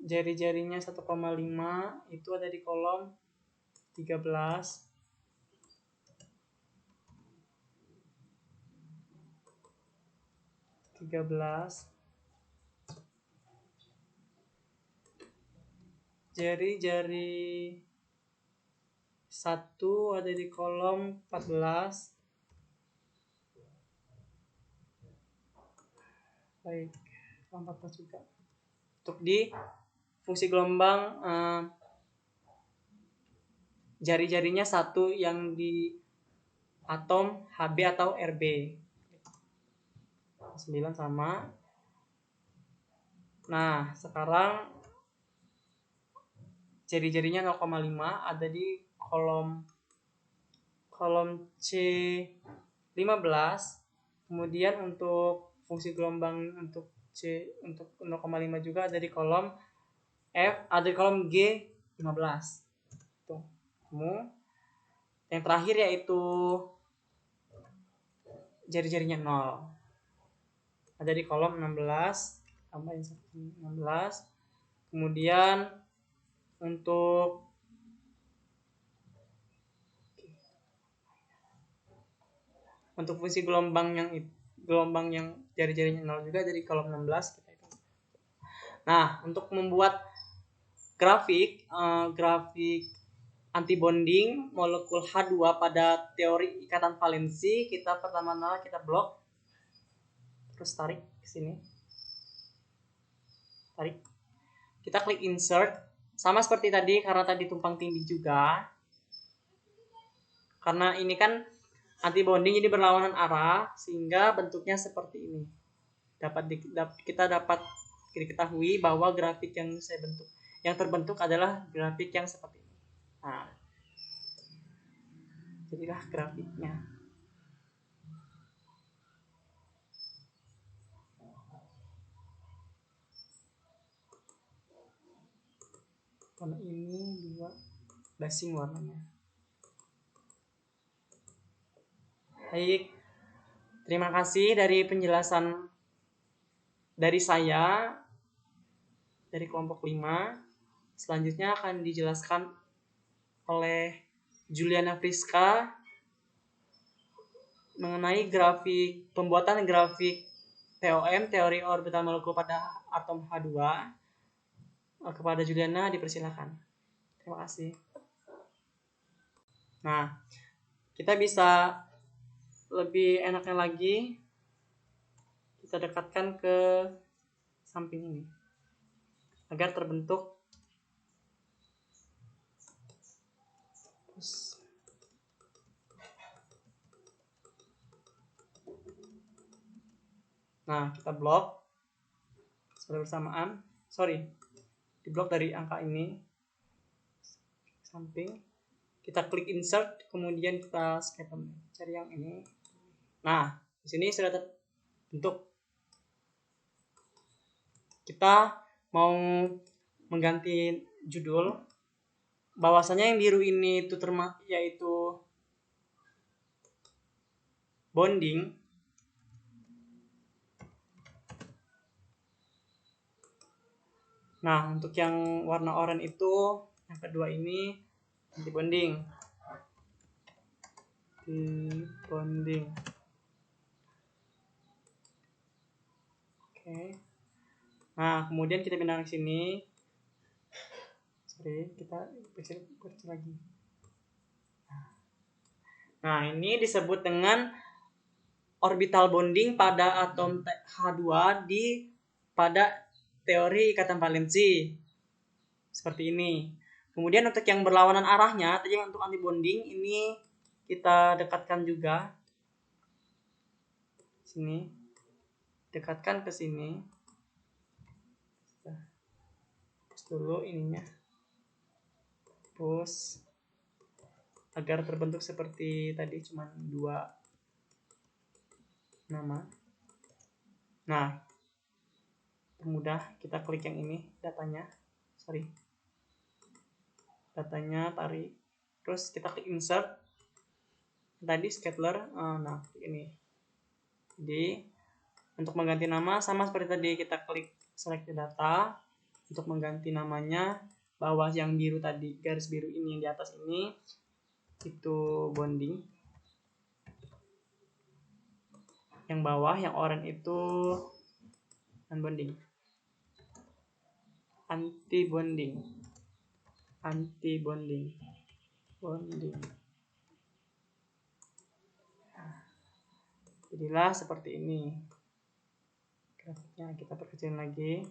Speaker 2: jari-jarinya 1,5 itu ada di kolom 13. Jari-jari 1 ada di kolom 14. Baik, kolom 14 juga. Untuk di fungsi gelombang jari-jarinya 1 yang di atom Hb atau Rb. 9 sama. Nah, sekarang jari-jarinya 0,5 ada di kolom C15. Kemudian untuk fungsi gelombang untuk C untuk 0,5 juga ada di kolom F, ada di kolom G15. Tuh. Yang terakhir yaitu jari-jarinya 0. Ada di kolom 16, tambahin 16. Kemudian untuk fungsi gelombang yang jari-jarinya 0 juga dari kolom 16 kita hitung. Nah, untuk membuat grafik antibonding molekul H2 pada teori ikatan valensi, kita pertama-tama kita blok, terus tarik ke sini, tarik, kita klik insert, sama seperti tadi karena tadi tumpang tindih juga, karena ini kan antibonding jadi berlawanan arah sehingga bentuknya seperti ini. Kita dapat diketahui bahwa grafik yang terbentuk adalah grafik yang seperti ini. Nah, jadilah grafiknya. Warna ini dua basing warnanya. Baik, terima kasih dari penjelasan dari saya dari kelompok 5. Selanjutnya akan dijelaskan oleh Juliana Friska mengenai pembuatan grafik TOM, teori orbital molekul pada atom H2. Kepada Juliana dipersilakan. Terima kasih. Nah, kita bisa lebih enaknya lagi kita dekatkan ke samping ini agar terbentuk Nah, kita blok secara bersamaan. Di blok dari angka ini samping. Kita klik insert, kemudian kita scatter. Cari yang ini. Nah, di sini sudah terbentuk. Kita mau mengganti judul. Bahwasanya yang biru ini itu yaitu bonding. Nah, untuk yang warna oranye itu yang kedua ini antibonding. Oke. Nah, kemudian kita pindah ke sini. Kita kecil lagi. Nah, ini disebut dengan orbital bonding pada atom H2 pada teori ikatan valensi. Seperti ini. Kemudian untuk yang berlawanan arahnya, tadi untuk antibonding ini kita dekatkan juga. Sini. Dekatkan ke sini. Push dulu ininya. Push agar terbentuk seperti tadi cuma 2 nama. Nah, mudah kita klik yang ini datanya. Datanya tarik. Terus kita klik insert. Tadi scatter. Nah, ini. Jadi untuk mengganti nama sama seperti tadi, kita klik select data. Untuk mengganti namanya, bawah yang biru tadi, garis biru ini yang di atas ini itu bonding. Yang bawah yang oranye itu non-bonding. Antibonding. Bonding. Jadilah seperti ini. Grafiknya kita perkecil lagi.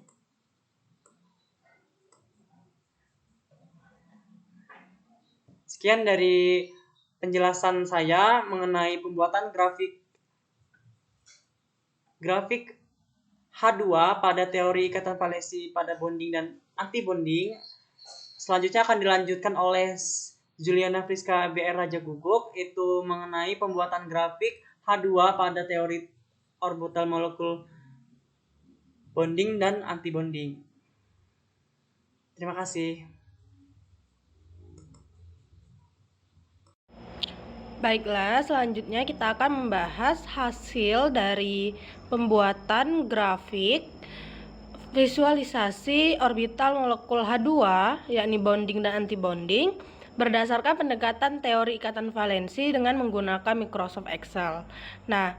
Speaker 2: Sekian dari penjelasan saya mengenai pembuatan grafik H2 pada teori ikatan valensi pada bonding dan antibonding. selanjutnya akan dilanjutkan oleh Juliana Friska BR Raja Guguk, itu mengenai pembuatan grafik H2 pada teori orbital molekul bonding dan antibonding. Terima kasih.
Speaker 3: Baiklah, selanjutnya kita akan membahas hasil dari pembuatan grafik visualisasi orbital molekul H2, yakni bonding dan antibonding, berdasarkan pendekatan teori ikatan valensi dengan menggunakan Microsoft Excel. Nah,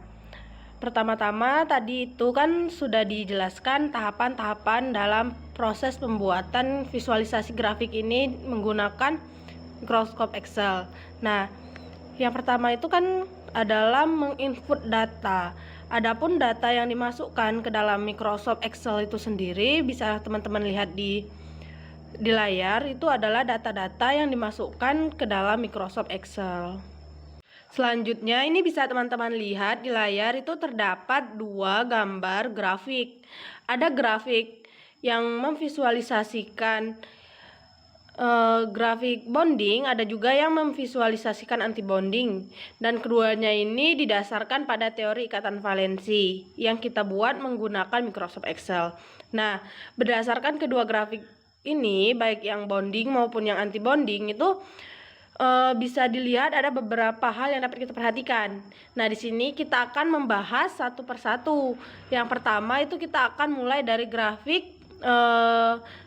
Speaker 3: pertama-tama tadi itu kan sudah dijelaskan tahapan-tahapan dalam proses pembuatan visualisasi grafik ini menggunakan Microsoft Excel. Nah, yang pertama itu kan adalah menginput data. Adapun data yang dimasukkan ke dalam Microsoft Excel itu sendiri bisa teman-teman lihat di layar, itu adalah data-data yang dimasukkan ke dalam Microsoft Excel. Selanjutnya ini bisa teman-teman lihat di layar itu terdapat dua gambar grafik. Ada grafik yang memvisualisasikan grafik bonding, ada juga yang memvisualisasikan antibonding, dan keduanya ini didasarkan pada teori ikatan valensi yang kita buat menggunakan Microsoft Excel. Nah, berdasarkan kedua grafik ini, baik yang bonding maupun yang antibonding itu bisa dilihat ada beberapa hal yang dapat kita perhatikan. Nah, di sini kita akan membahas satu persatu. Yang pertama itu kita akan mulai dari grafik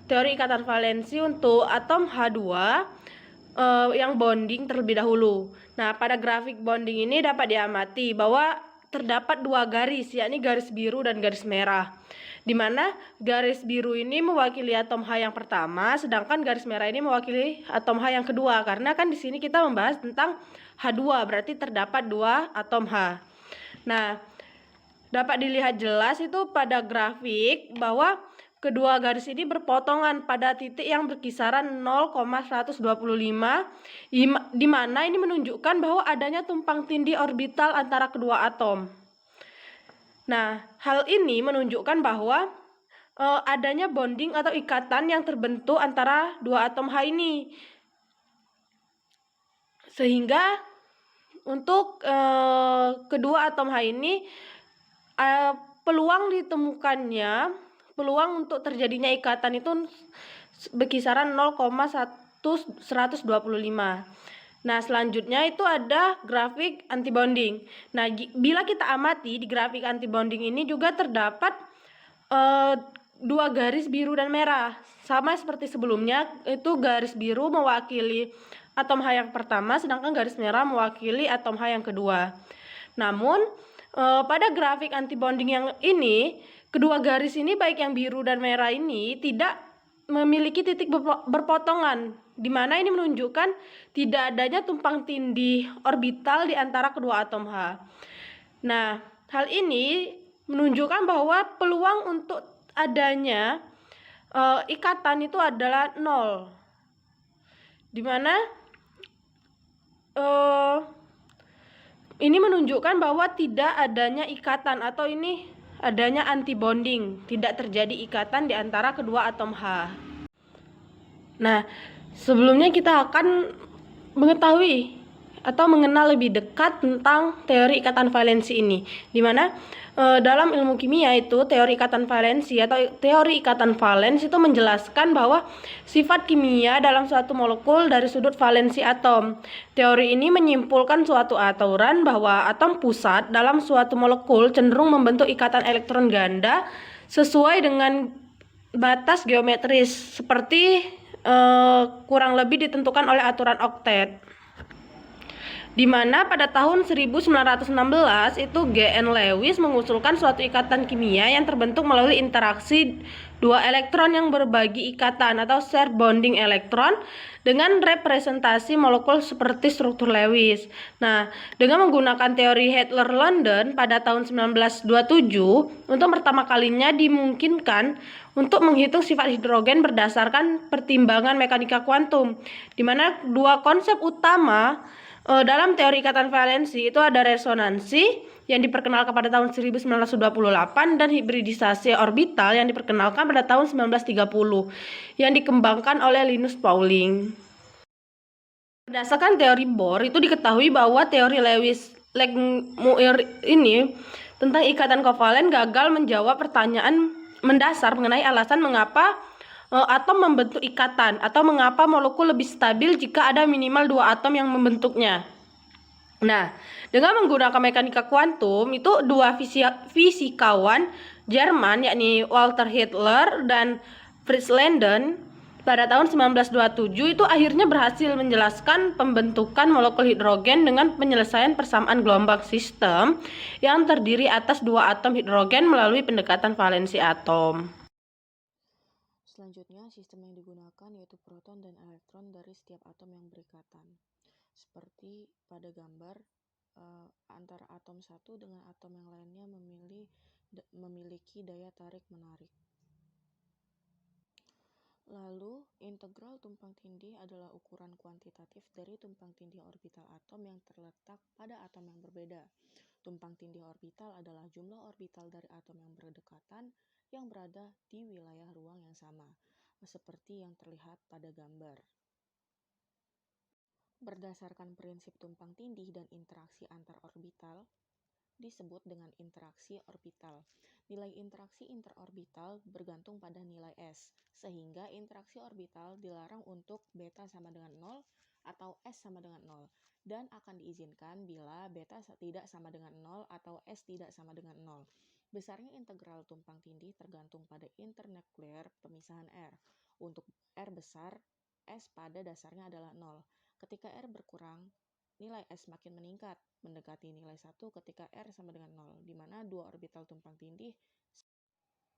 Speaker 3: teori ikatan valensi untuk atom H2 yang bonding terlebih dahulu. Nah, pada grafik bonding ini dapat diamati bahwa terdapat dua garis, yakni garis biru dan garis merah, di mana garis biru ini mewakili atom H yang pertama, sedangkan garis merah ini mewakili atom H yang kedua. Karena kan di sini kita membahas tentang H2, berarti terdapat dua atom H. Nah, dapat dilihat jelas itu pada grafik bahwa kedua garis ini berpotongan pada titik yang berkisaran 0,125, di mana ini menunjukkan bahwa adanya tumpang tindih orbital antara kedua atom. Nah, hal ini menunjukkan bahwa adanya bonding atau ikatan yang terbentuk antara dua atom H ini. Sehingga untuk kedua atom H ini peluang ditemukannya, peluang untuk terjadinya ikatan itu berkisaran 0,125. Nah, selanjutnya itu ada grafik antibonding. Nah, bila kita amati di grafik antibonding ini juga terdapat dua garis biru dan merah. Sama seperti sebelumnya, itu garis biru mewakili atom H yang pertama, sedangkan garis merah mewakili atom H yang kedua. Namun, pada grafik antibonding yang ini, kedua garis ini baik yang biru dan merah ini tidak memiliki titik berpotongan, di mana ini menunjukkan tidak adanya tumpang tindih orbital di antara kedua atom H. Nah, hal ini menunjukkan bahwa peluang untuk adanya ikatan itu adalah 0, di mana ini menunjukkan bahwa tidak adanya ikatan atau ini adanya antibonding, tidak terjadi ikatan di antara kedua atom H. Nah, sebelumnya kita akan mengetahui atau mengenal lebih dekat tentang teori ikatan valensi ini, di mana dalam ilmu kimia itu teori ikatan valensi atau teori ikatan valens itu menjelaskan bahwa sifat kimia dalam suatu molekul dari sudut valensi atom. Teori ini menyimpulkan suatu aturan bahwa atom pusat dalam suatu molekul cenderung membentuk ikatan elektron ganda sesuai dengan batas geometris seperti kurang lebih ditentukan oleh aturan oktet. Di mana pada tahun 1916 itu G.N. Lewis mengusulkan suatu ikatan kimia yang terbentuk melalui interaksi dua elektron yang berbagi ikatan atau share bonding elektron dengan representasi molekul seperti struktur Lewis. Nah, dengan menggunakan teori Heitler-London pada tahun 1927, untuk pertama kalinya dimungkinkan untuk menghitung sifat hidrogen berdasarkan pertimbangan mekanika kuantum, di mana dua konsep utama dalam teori ikatan valensi itu ada resonansi yang diperkenalkan pada tahun 1928 dan hibridisasi orbital yang diperkenalkan pada tahun 1930 yang dikembangkan oleh Linus Pauling. Berdasarkan teori Bohr, itu diketahui bahwa teori Lewis-Langmuir ini tentang ikatan kovalen gagal menjawab pertanyaan mendasar mengenai alasan mengapa atom membentuk ikatan atau mengapa molekul lebih stabil jika ada minimal 2 atom yang membentuknya. Nah, dengan menggunakan mekanika kuantum, itu dua fisikawan Jerman yakni Walter Hitler dan Fritz Landen pada tahun 1927 itu akhirnya berhasil menjelaskan pembentukan molekul hidrogen dengan penyelesaian persamaan gelombang sistem yang terdiri atas 2 atom hidrogen melalui pendekatan valensi atom.
Speaker 1: Selanjutnya, sistem yang digunakan yaitu proton dan elektron dari setiap atom yang berikatan. Seperti pada gambar, antara atom satu dengan atom yang lainnya memiliki daya tarik-menarik. Lalu, integral tumpang tindih adalah ukuran kuantitatif dari tumpang tindih orbital atom yang terletak pada atom yang berbeda. Tumpang tindih orbital adalah jumlah orbital dari atom yang berdekatan yang berada di wilayah ruang yang sama, seperti yang terlihat pada gambar. Berdasarkan prinsip tumpang tindih dan interaksi antar orbital, disebut dengan interaksi orbital. Nilai interaksi interorbital bergantung pada nilai S, sehingga interaksi orbital dilarang untuk beta sama dengan 0 atau S sama dengan 0, dan akan diizinkan bila beta tidak sama dengan 0 atau S tidak sama dengan 0. Besarnya integral tumpang tindih tergantung pada internuklear pemisahan R. Untuk R besar, S pada dasarnya adalah 0. Ketika R berkurang, nilai S makin meningkat, mendekati nilai 1 ketika R sama dengan 0, di mana dua orbital tumpang tindih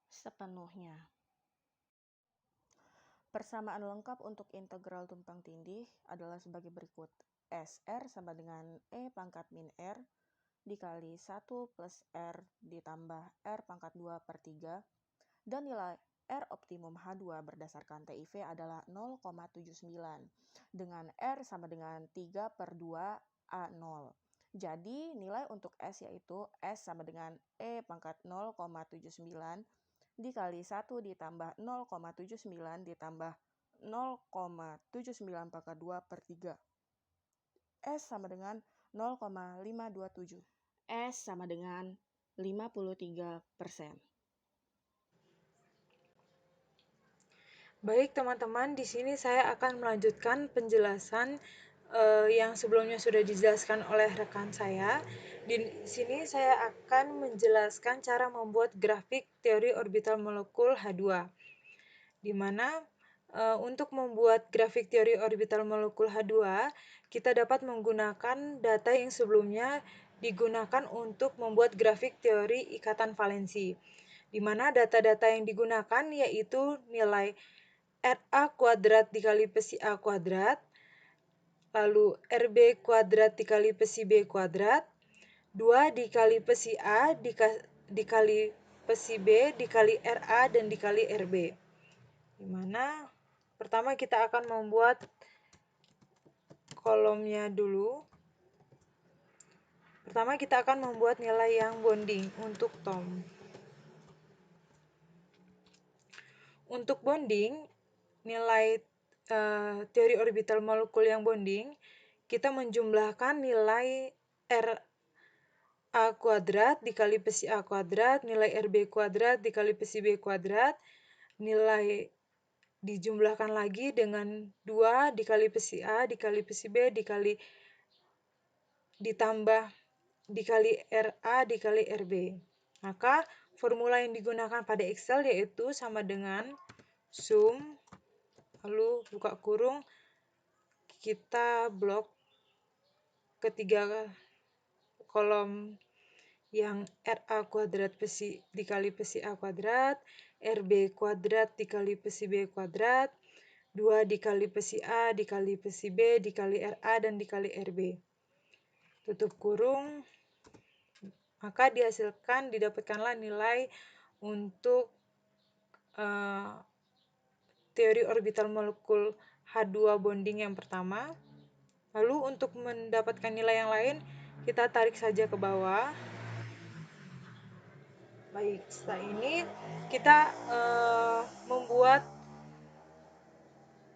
Speaker 1: sepenuhnya. Persamaan lengkap untuk integral tumpang tindih adalah sebagai berikut. SR sama dengan E pangkat min R dikali 1 plus R ditambah R pangkat 2 per 3, dan nilai R optimum H2 berdasarkan TIV adalah 0,79 dengan R sama dengan 3 per 2 A0. Jadi nilai untuk S yaitu S sama dengan E pangkat 0,79 dikali 1 ditambah 0,79 ditambah 0,79 pangkat 2 per 3. S sama dengan 0,527. S sama dengan 53%.
Speaker 4: Baik teman-teman, di sini saya akan melanjutkan penjelasan yang sebelumnya sudah dijelaskan oleh rekan saya. Di sini saya akan menjelaskan cara membuat grafik teori orbital molekul H2. Di mana untuk membuat grafik teori orbital molekul H2, kita dapat menggunakan data yang sebelumnya digunakan untuk membuat grafik teori ikatan valensi. Di mana data-data yang digunakan yaitu nilai RA kuadrat dikali psi A kuadrat, lalu RB kuadrat dikali psi B kuadrat, 2 dikali psi A dikali psi B dikali RA dan dikali RB. Dimana pertama kita akan membuat kolomnya dulu. Pertama kita akan membuat nilai yang bonding untuk Tom. Untuk bonding, nilai teori orbital molekul yang bonding, kita menjumlahkan nilai RA kuadrat dikali psi A kuadrat, nilai RB kuadrat dikali psi B kuadrat, nilai dijumlahkan lagi dengan 2 dikali psi A dikali psi B ditambah dikali RA dikali RB. Maka formula yang digunakan pada Excel yaitu sama dengan sum, lalu buka kurung, kita blok ketiga kolom yang RA kuadrat dikali psi A kuadrat, RB kuadrat dikali psi B kuadrat, 2 dikali psi A dikali psi B dikali RA dan dikali RB. Tutup kurung, maka didapatkanlah nilai untuk teori orbital molekul H2 bonding yang pertama. Lalu untuk mendapatkan nilai yang lain, kita tarik saja ke bawah. Baik, setelah ini kita membuat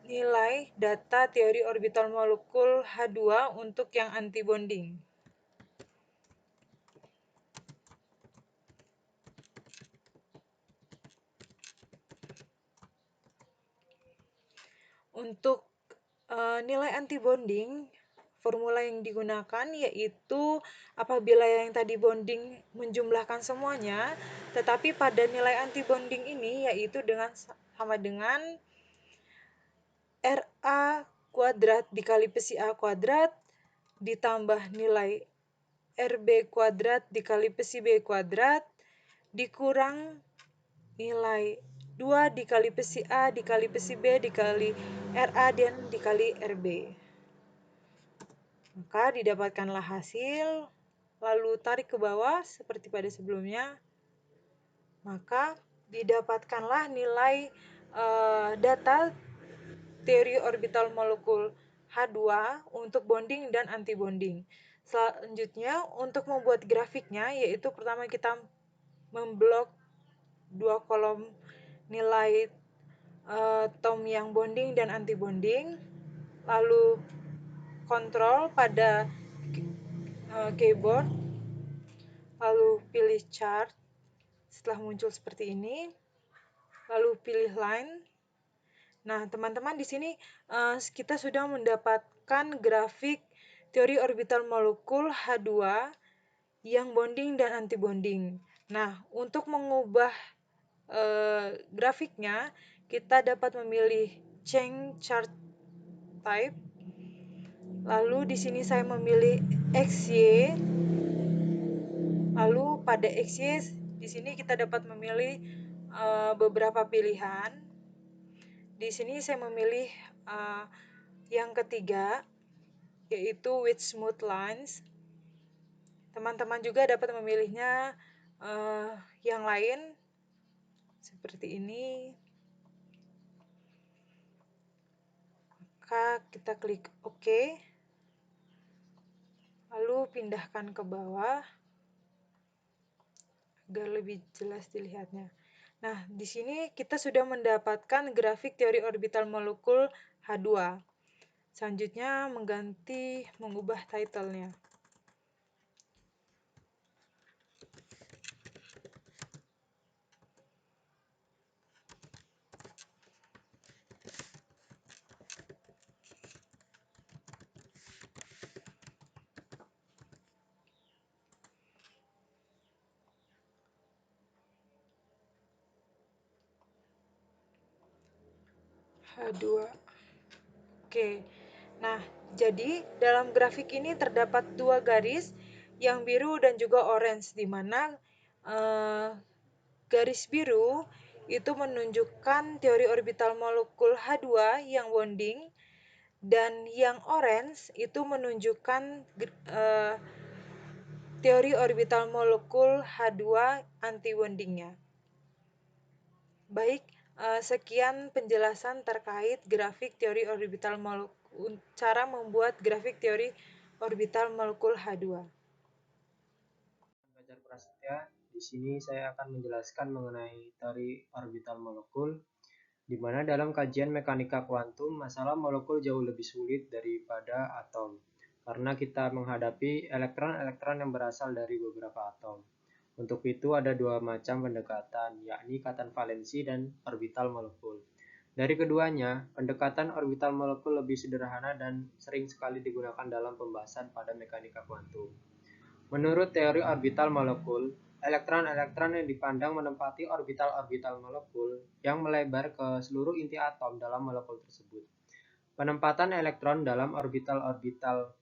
Speaker 4: nilai data teori orbital molekul H2 untuk yang antibonding. Untuk nilai antibonding, formula yang digunakan yaitu apabila yang tadi bonding menjumlahkan semuanya, tetapi pada nilai antibonding ini yaitu sama dengan Ra kuadrat dikali psi A kuadrat ditambah nilai Rb kuadrat dikali psi B kuadrat dikurang nilai 2 dikali psi A dikali psi B dikali Ra dan dikali Rb. Maka didapatkanlah hasil, lalu tarik ke bawah seperti pada sebelumnya. Maka didapatkanlah nilai data teori orbital molekul H2 untuk bonding dan antibonding. Selanjutnya untuk membuat grafiknya yaitu pertama kita memblok dua kolom nilai atom yang bonding dan antibonding, lalu kontrol pada keyboard, lalu pilih chart. Setelah muncul seperti ini, lalu pilih line. Nah, teman-teman di sini kita sudah mendapatkan grafik teori orbital molekul H2 yang bonding dan antibonding. Nah, untuk mengubah grafiknya, kita dapat memilih change chart type. Lalu di sini saya memilih XY. Lalu pada XY di sini kita dapat memilih beberapa pilihan. Di sini saya memilih yang ketiga, yaitu with smooth lines. Teman-teman juga dapat memilihnya yang lain seperti ini. Maka kita klik OK. Lalu pindahkan ke bawah agar lebih jelas dilihatnya. Nah, di sini kita sudah mendapatkan grafik teori orbital molekul H2. Selanjutnya mengubah title-nya. H2. Oke. Nah, jadi dalam grafik ini terdapat dua garis, yang biru dan juga orange, di mana garis biru itu menunjukkan teori orbital molekul H2 yang bonding, dan yang orange itu menunjukkan teori orbital molekul H2 antibondingnya. Baik, sekian penjelasan terkait grafik teori orbital molekul, cara membuat grafik teori orbital molekul H2.
Speaker 5: Fajar Prasetya. Di sini saya akan menjelaskan mengenai teori orbital molekul, di mana dalam kajian mekanika kuantum, masalah molekul jauh lebih sulit daripada atom, karena kita menghadapi elektron-elektron yang berasal dari beberapa atom. Untuk itu ada dua macam pendekatan, yakni ikatan valensi dan orbital molekul. Dari keduanya, pendekatan orbital molekul lebih sederhana dan sering sekali digunakan dalam pembahasan pada mekanika kuantum. Menurut teori orbital molekul, elektron-elektron yang dipandang menempati orbital-orbital molekul yang melebar ke seluruh inti atom dalam molekul tersebut. Penempatan elektron dalam orbital-orbital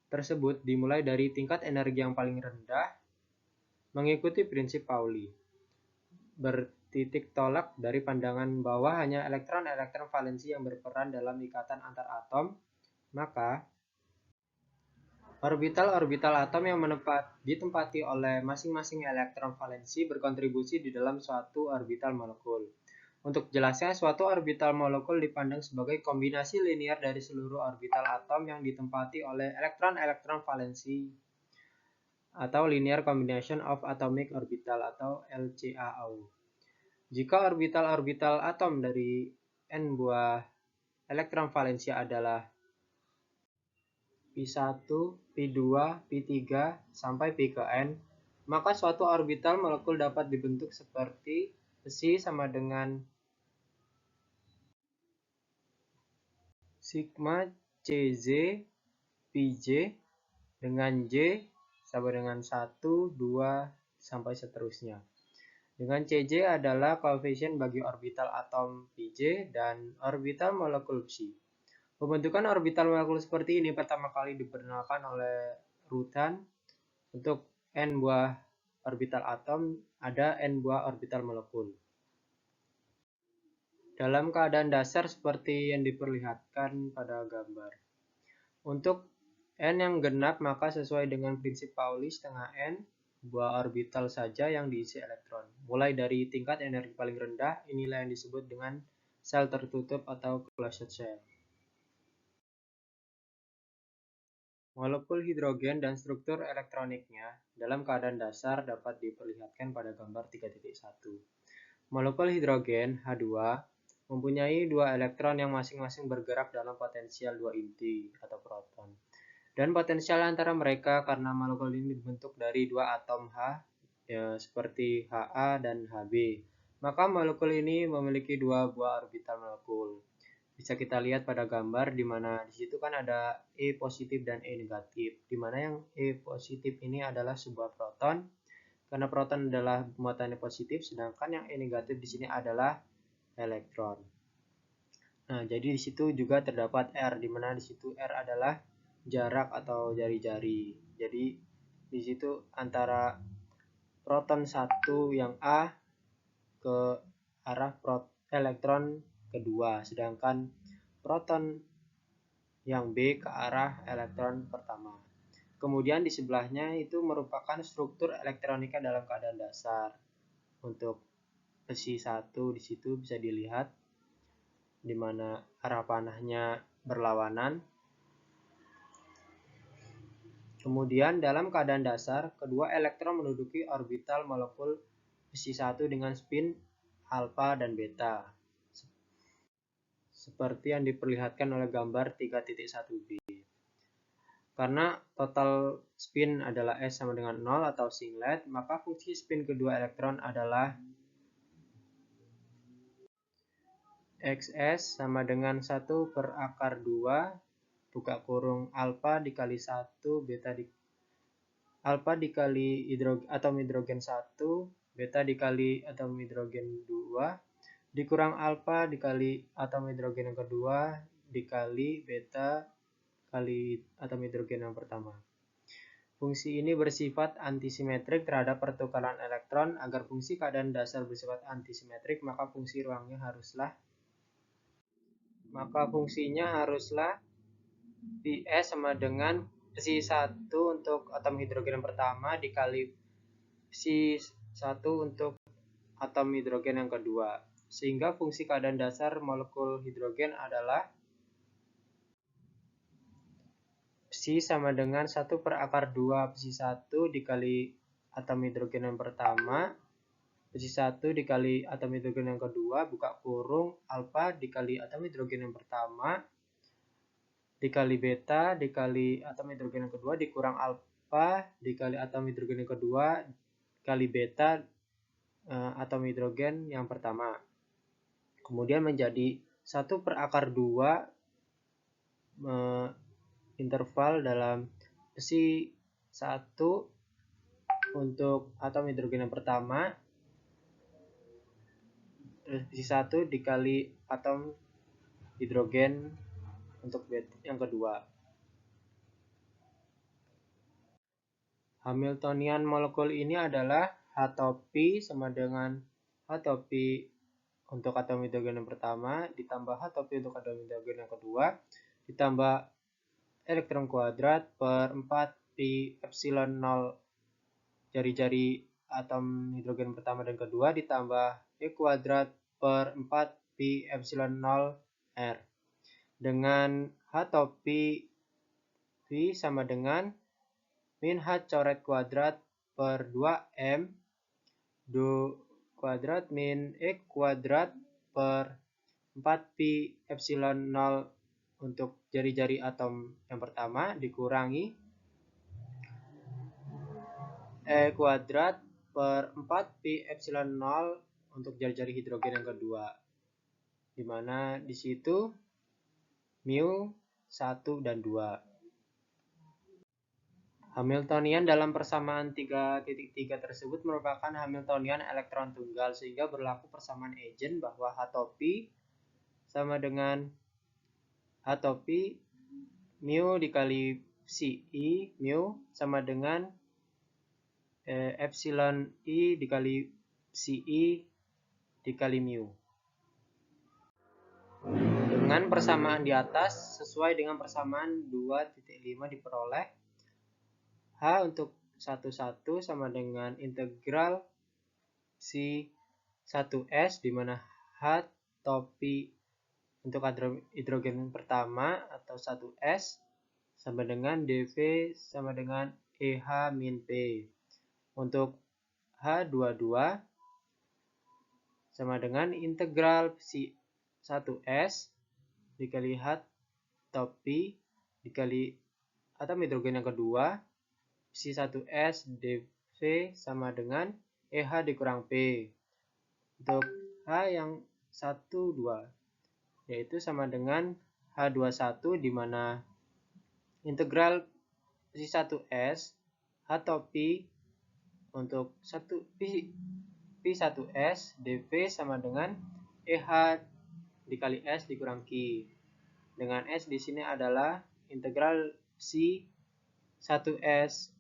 Speaker 5: tersebut dimulai dari tingkat energi yang paling rendah mengikuti prinsip Pauli. Bertitik tolak dari pandangan bahwa hanya elektron-elektron valensi yang berperan dalam ikatan antar atom, maka orbital-orbital atom yang ditempati oleh masing-masing elektron valensi berkontribusi di dalam suatu orbital molekul. Untuk jelasnya, suatu orbital molekul dipandang sebagai kombinasi linear dari seluruh orbital atom yang ditempati oleh elektron-elektron valensi. atau Linear Combination of Atomic Orbital atau LCAO. Jika orbital-orbital atom dari n buah elektron valensia adalah Pi1, Pi2, Pi3, sampai Pi ke N, maka suatu orbital molekul dapat dibentuk seperti besi sama dengan sigma Cz Pj dengan J sama dengan 1, 2, sampai seterusnya. Dengan Cj adalah koefisien bagi orbital atom Pj dan orbital molekul besi. Pembentukan orbital molekul seperti ini pertama kali diperkenalkan oleh Rutan. Untuk n buah orbital atom ada n buah orbital molekul. Dalam keadaan dasar seperti yang diperlihatkan pada gambar. Untuk n yang genap maka sesuai dengan prinsip Pauli setengah n buah orbital saja yang diisi elektron. Mulai dari tingkat energi paling rendah, inilah yang disebut dengan sel tertutup atau closed shell. Molekul hidrogen dan struktur elektroniknya dalam keadaan dasar dapat diperlihatkan pada gambar 3.1. Molekul hidrogen H2 mempunyai dua elektron yang masing-masing bergerak dalam potensial 2 inti atau proton. Dan potensial antara mereka karena molekul ini dibentuk dari dua atom H seperti Ha dan Hb. Maka molekul ini memiliki dua buah orbital molekul. Bisa kita lihat pada gambar di mana di situ kan ada E positif dan E negatif. Di mana yang E positif ini adalah sebuah proton karena proton adalah muatannya positif, sedangkan yang E negatif di sini adalah elektron. Nah, jadi di situ juga terdapat R, di mana di situ R adalah jarak atau jari-jari. Jadi di situ antara proton satu yang A ke arah elektron kedua, sedangkan proton yang B ke arah elektron pertama. Kemudian di sebelahnya itu merupakan struktur elektronika dalam keadaan dasar. Untuk besi 1 di situ bisa dilihat di mana arah panahnya berlawanan. Kemudian dalam keadaan dasar, kedua elektron menduduki orbital molekul besi 1 dengan spin alfa dan beta. Seperti yang diperlihatkan oleh gambar 3.1b. Karena total spin adalah S sama dengan 0 atau singlet, maka fungsi spin kedua elektron adalah XS sama dengan 1 per akar 2 buka kurung alfa dikali 1 beta alfa dikali atom hidrogen 1 beta dikali atom hidrogen 2 dikurang alfa dikali atom hidrogen yang kedua dikali beta kali atom hidrogen yang pertama. Fungsi ini bersifat antisimetrik terhadap pertukaran elektron. Agar fungsi keadaan dasar bersifat antisimetrik, maka fungsinya haruslah Ps sama dengan psi 1 untuk atom hidrogen yang pertama dikali psi 1 untuk atom hidrogen yang kedua. Sehingga fungsi keadaan dasar molekul hidrogen adalah psi sama dengan 1 per akar 2 psi 1 dikali atom hidrogen yang pertama, psi 1 dikali atom hidrogen yang kedua, buka kurung, alfa dikali atom hidrogen yang pertama, dikali beta dikali atom hidrogen yang kedua, dikurang alfa dikali atom hidrogen yang kedua, kali beta atom hidrogen yang pertama. Kemudian menjadi 1 per akar 2 interval dalam psi 1 untuk atom hidrogen yang pertama, terus psi 1 dikali atom hidrogen untuk yang kedua. Hamiltonian molekul ini adalah H-Pi sama dengan H-Pi untuk atom hidrogen yang pertama ditambah H-Pi untuk atom hidrogen yang kedua ditambah elektron kuadrat per 4 pi epsilon 0 jari-jari atom hidrogen pertama dan kedua ditambah E kuadrat per 4 pi epsilon 0 R. Dengan H-Pi sama dengan min H coret kuadrat per 2M do kuadrat min E kuadrat per 4pi epsilon 0 untuk jari-jari atom yang pertama dikurangi E kuadrat per 4pi epsilon 0 untuk jari-jari hidrogen yang kedua, di mana di situ mu 1 dan 2. Hamiltonian dalam persamaan 3.3 tersebut merupakan Hamiltonian elektron tunggal, sehingga berlaku persamaan Eigen bahwa H topi sama dengan H topi mu dikali psi I, mu sama dengan epsilon I dikali psi I dikali mu. Dengan persamaan di atas, sesuai dengan persamaan 2.5 diperoleh H untuk 1,1 sama dengan integral psi 1s, di mana H topi untuk hidrogen pertama atau 1s sama dengan dV sama dengan EH min P. Untuk H22 sama dengan integral psi 1s dikali H topi dikali atom hidrogen yang kedua psi 1s dV sama dengan EH dikurang P. Untuk H yang 1, 2 yaitu sama dengan H21, di mana integral psi 1s H topi untuk pi 1s dV sama dengan EH dikali S dikurang Q. Dengan S di sini adalah integral psi 1s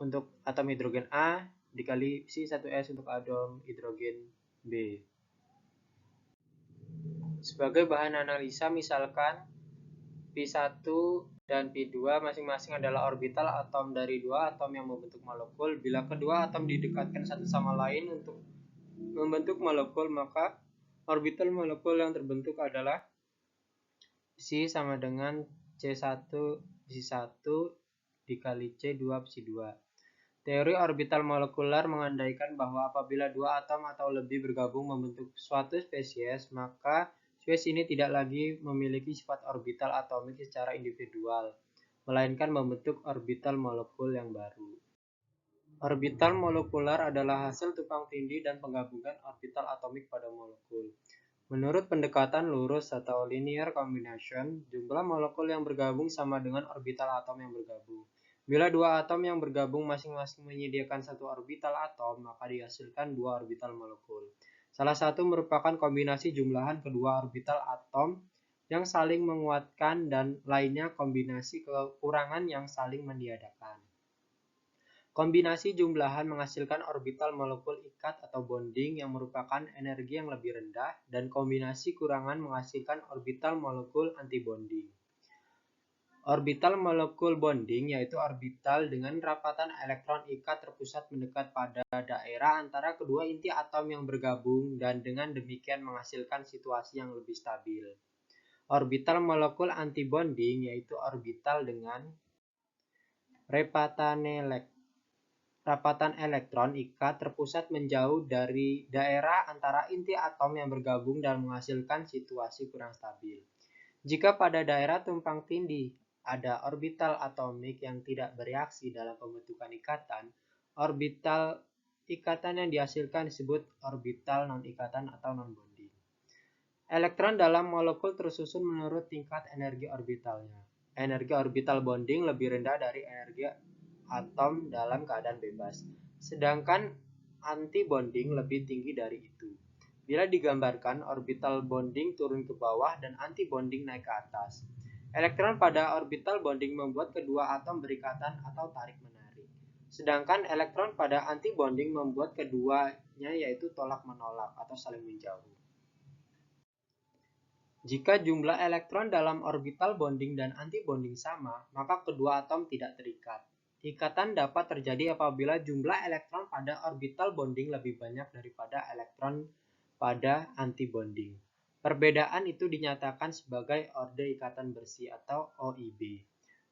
Speaker 5: untuk atom hidrogen A dikali psi 1s untuk atom hidrogen B. Sebagai bahan analisa, misalkan P1 dan P2 masing-masing adalah orbital atom dari dua atom yang membentuk molekul. Bila kedua atom didekatkan satu sama lain untuk membentuk molekul, maka orbital molekul yang terbentuk adalah psi sama dengan C1 psi 1 dikali C2 psi 2. Teori orbital molekuler mengandaikan bahwa apabila dua atom atau lebih bergabung membentuk suatu spesies, maka spesies ini tidak lagi memiliki sifat orbital atomik secara individual, melainkan membentuk orbital molekul yang baru. Orbital molekuler adalah hasil tumpang tindih dan penggabungan orbital atomik pada molekul. Menurut pendekatan lurus atau linear combination, jumlah molekul yang bergabung sama dengan orbital atom yang bergabung. Bila dua atom yang bergabung masing-masing menyediakan satu orbital atom, maka dihasilkan dua orbital molekul. Salah satu merupakan kombinasi jumlahan kedua orbital atom yang saling menguatkan dan lainnya kombinasi kekurangan yang saling meniadakan. Kombinasi jumlahan menghasilkan orbital molekul ikat atau bonding yang merupakan energi yang lebih rendah, dan kombinasi kurangan menghasilkan orbital molekul antibonding. Orbital molekul bonding yaitu orbital dengan rapatan elektron ikat terpusat mendekat pada daerah antara kedua inti atom yang bergabung dan dengan demikian menghasilkan situasi yang lebih stabil. Orbital molekul antibonding yaitu orbital dengan rapatan elektron ikat terpusat menjauh dari daerah antara inti atom yang bergabung dan menghasilkan situasi kurang stabil. Jika pada daerah tumpang tindih ada orbital atomik yang tidak bereaksi dalam pembentukan ikatan, orbital ikatan yang dihasilkan disebut orbital non-ikatan atau non-bonding. Elektron dalam molekul tersusun menurut tingkat energi orbitalnya. Energi orbital bonding lebih rendah dari energi atom dalam keadaan bebas, sedangkan anti-bonding lebih tinggi dari itu. Bila digambarkan, orbital bonding turun ke bawah dan anti-bonding naik ke atas. Elektron pada orbital bonding membuat kedua atom berikatan atau tarik-menarik. Sedangkan elektron pada anti-bonding membuat keduanya yaitu tolak-menolak atau saling menjauh. Jika jumlah elektron dalam orbital bonding dan anti-bonding sama, maka kedua atom tidak terikat. Ikatan dapat terjadi apabila jumlah elektron pada orbital bonding lebih banyak daripada elektron pada anti-bonding. Perbedaan itu dinyatakan sebagai orde ikatan bersih atau OIB.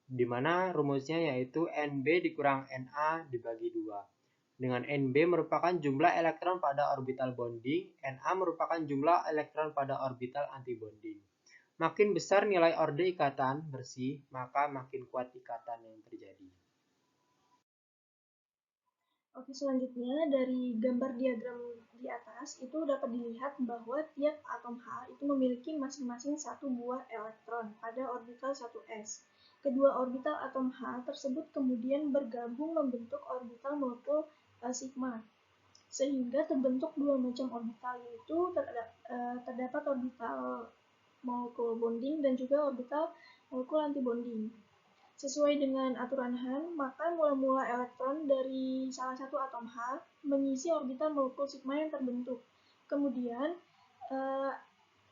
Speaker 5: di mana rumusnya yaitu NB dikurang NA dibagi 2. Dengan NB merupakan jumlah elektron pada orbital bonding, NA merupakan jumlah elektron pada orbital antibonding. Makin besar nilai orde ikatan bersih, maka makin kuat ikatan yang terjadi.
Speaker 6: Oke, selanjutnya dari gambar diagram di atas itu dapat dilihat bahwa tiap atom H itu memiliki masing-masing satu buah elektron pada orbital 1s. Kedua orbital atom H tersebut kemudian bergabung membentuk orbital molekul sigma, sehingga terbentuk dua macam orbital, yaitu terdapat orbital molekul bonding dan juga orbital molekul antibonding. Sesuai dengan aturan Hahn, maka mula-mula elektron dari salah satu atom H mengisi orbital molekul sigma yang terbentuk. Kemudian,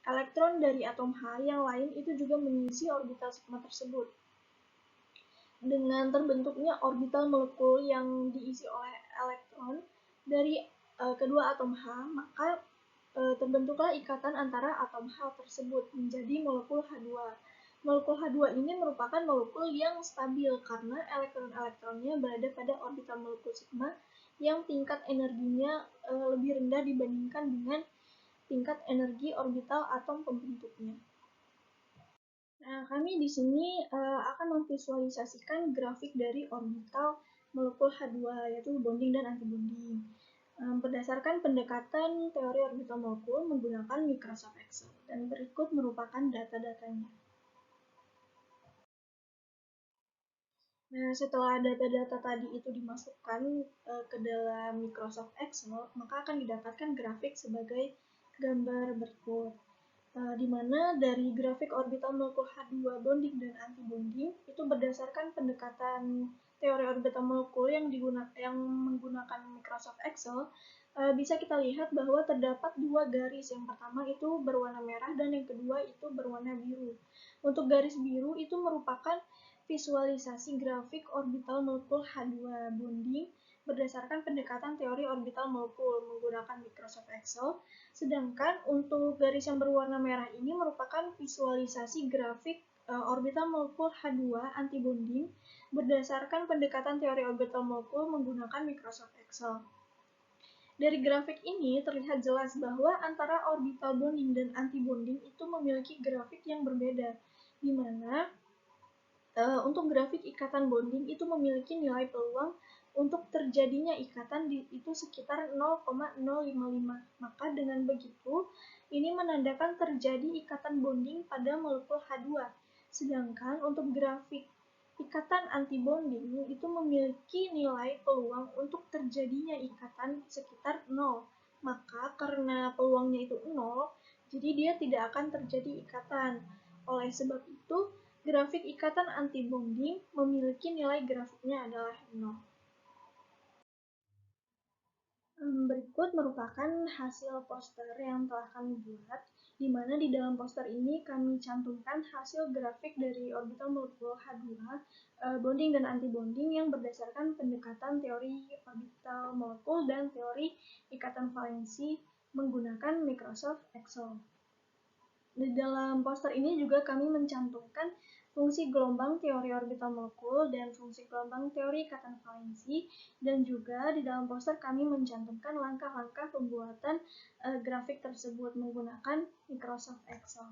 Speaker 6: elektron dari atom H yang lain itu juga mengisi orbital sigma tersebut. Dengan terbentuknya orbital molekul yang diisi oleh elektron dari kedua atom H, maka terbentuklah ikatan antara atom H tersebut menjadi molekul H2. Molekul H2 ini merupakan molekul yang stabil karena elektron-elektronnya berada pada orbital molekul sigma yang tingkat energinya lebih rendah dibandingkan dengan tingkat energi orbital atom pembentuknya. Nah, kami di sini akan memvisualisasikan grafik dari orbital molekul H2, yaitu bonding dan antibonding. Berdasarkan pendekatan teori orbital molekul menggunakan Microsoft Excel, dan berikut merupakan data-datanya. Nah, setelah data-data tadi itu dimasukkan ke dalam Microsoft Excel, maka akan didapatkan grafik sebagai gambar berikut. Di mana dari grafik orbital molekul H2 bonding dan antibonding itu berdasarkan pendekatan teori orbital molekul yang menggunakan Microsoft Excel, bisa kita lihat bahwa terdapat dua garis. Yang pertama itu berwarna merah dan yang kedua itu berwarna biru. Untuk garis biru itu merupakan visualisasi grafik orbital molekul H2 bonding berdasarkan pendekatan teori orbital molekul menggunakan Microsoft Excel. Sedangkan untuk garis yang berwarna merah ini merupakan visualisasi grafik orbital molekul H2 antibonding berdasarkan pendekatan teori orbital molekul menggunakan Microsoft Excel. Dari grafik ini terlihat jelas bahwa antara orbital bonding dan antibonding itu memiliki grafik yang berbeda, di mana untuk grafik ikatan bonding itu memiliki nilai peluang untuk terjadinya ikatan itu sekitar 0,055. Maka dengan begitu, ini menandakan terjadi ikatan bonding pada molekul H2. Sedangkan untuk grafik ikatan antibonding itu memiliki nilai peluang untuk terjadinya ikatan sekitar 0. Maka karena peluangnya itu 0, jadi dia tidak akan terjadi ikatan. Oleh sebab itu, grafik ikatan antibonding memiliki nilai grafiknya adalah 0. Berikut merupakan hasil poster yang telah kami buat, di mana di dalam poster ini kami cantumkan hasil grafik dari orbital molekul H2, bonding dan antibonding yang berdasarkan pendekatan teori orbital molekul dan teori ikatan valensi menggunakan Microsoft Excel. Di dalam poster ini juga kami mencantumkan fungsi gelombang teori orbital molekul dan fungsi gelombang teori ikatan valensi, dan juga di dalam poster kami mencantumkan langkah-langkah pembuatan grafik tersebut menggunakan Microsoft Excel.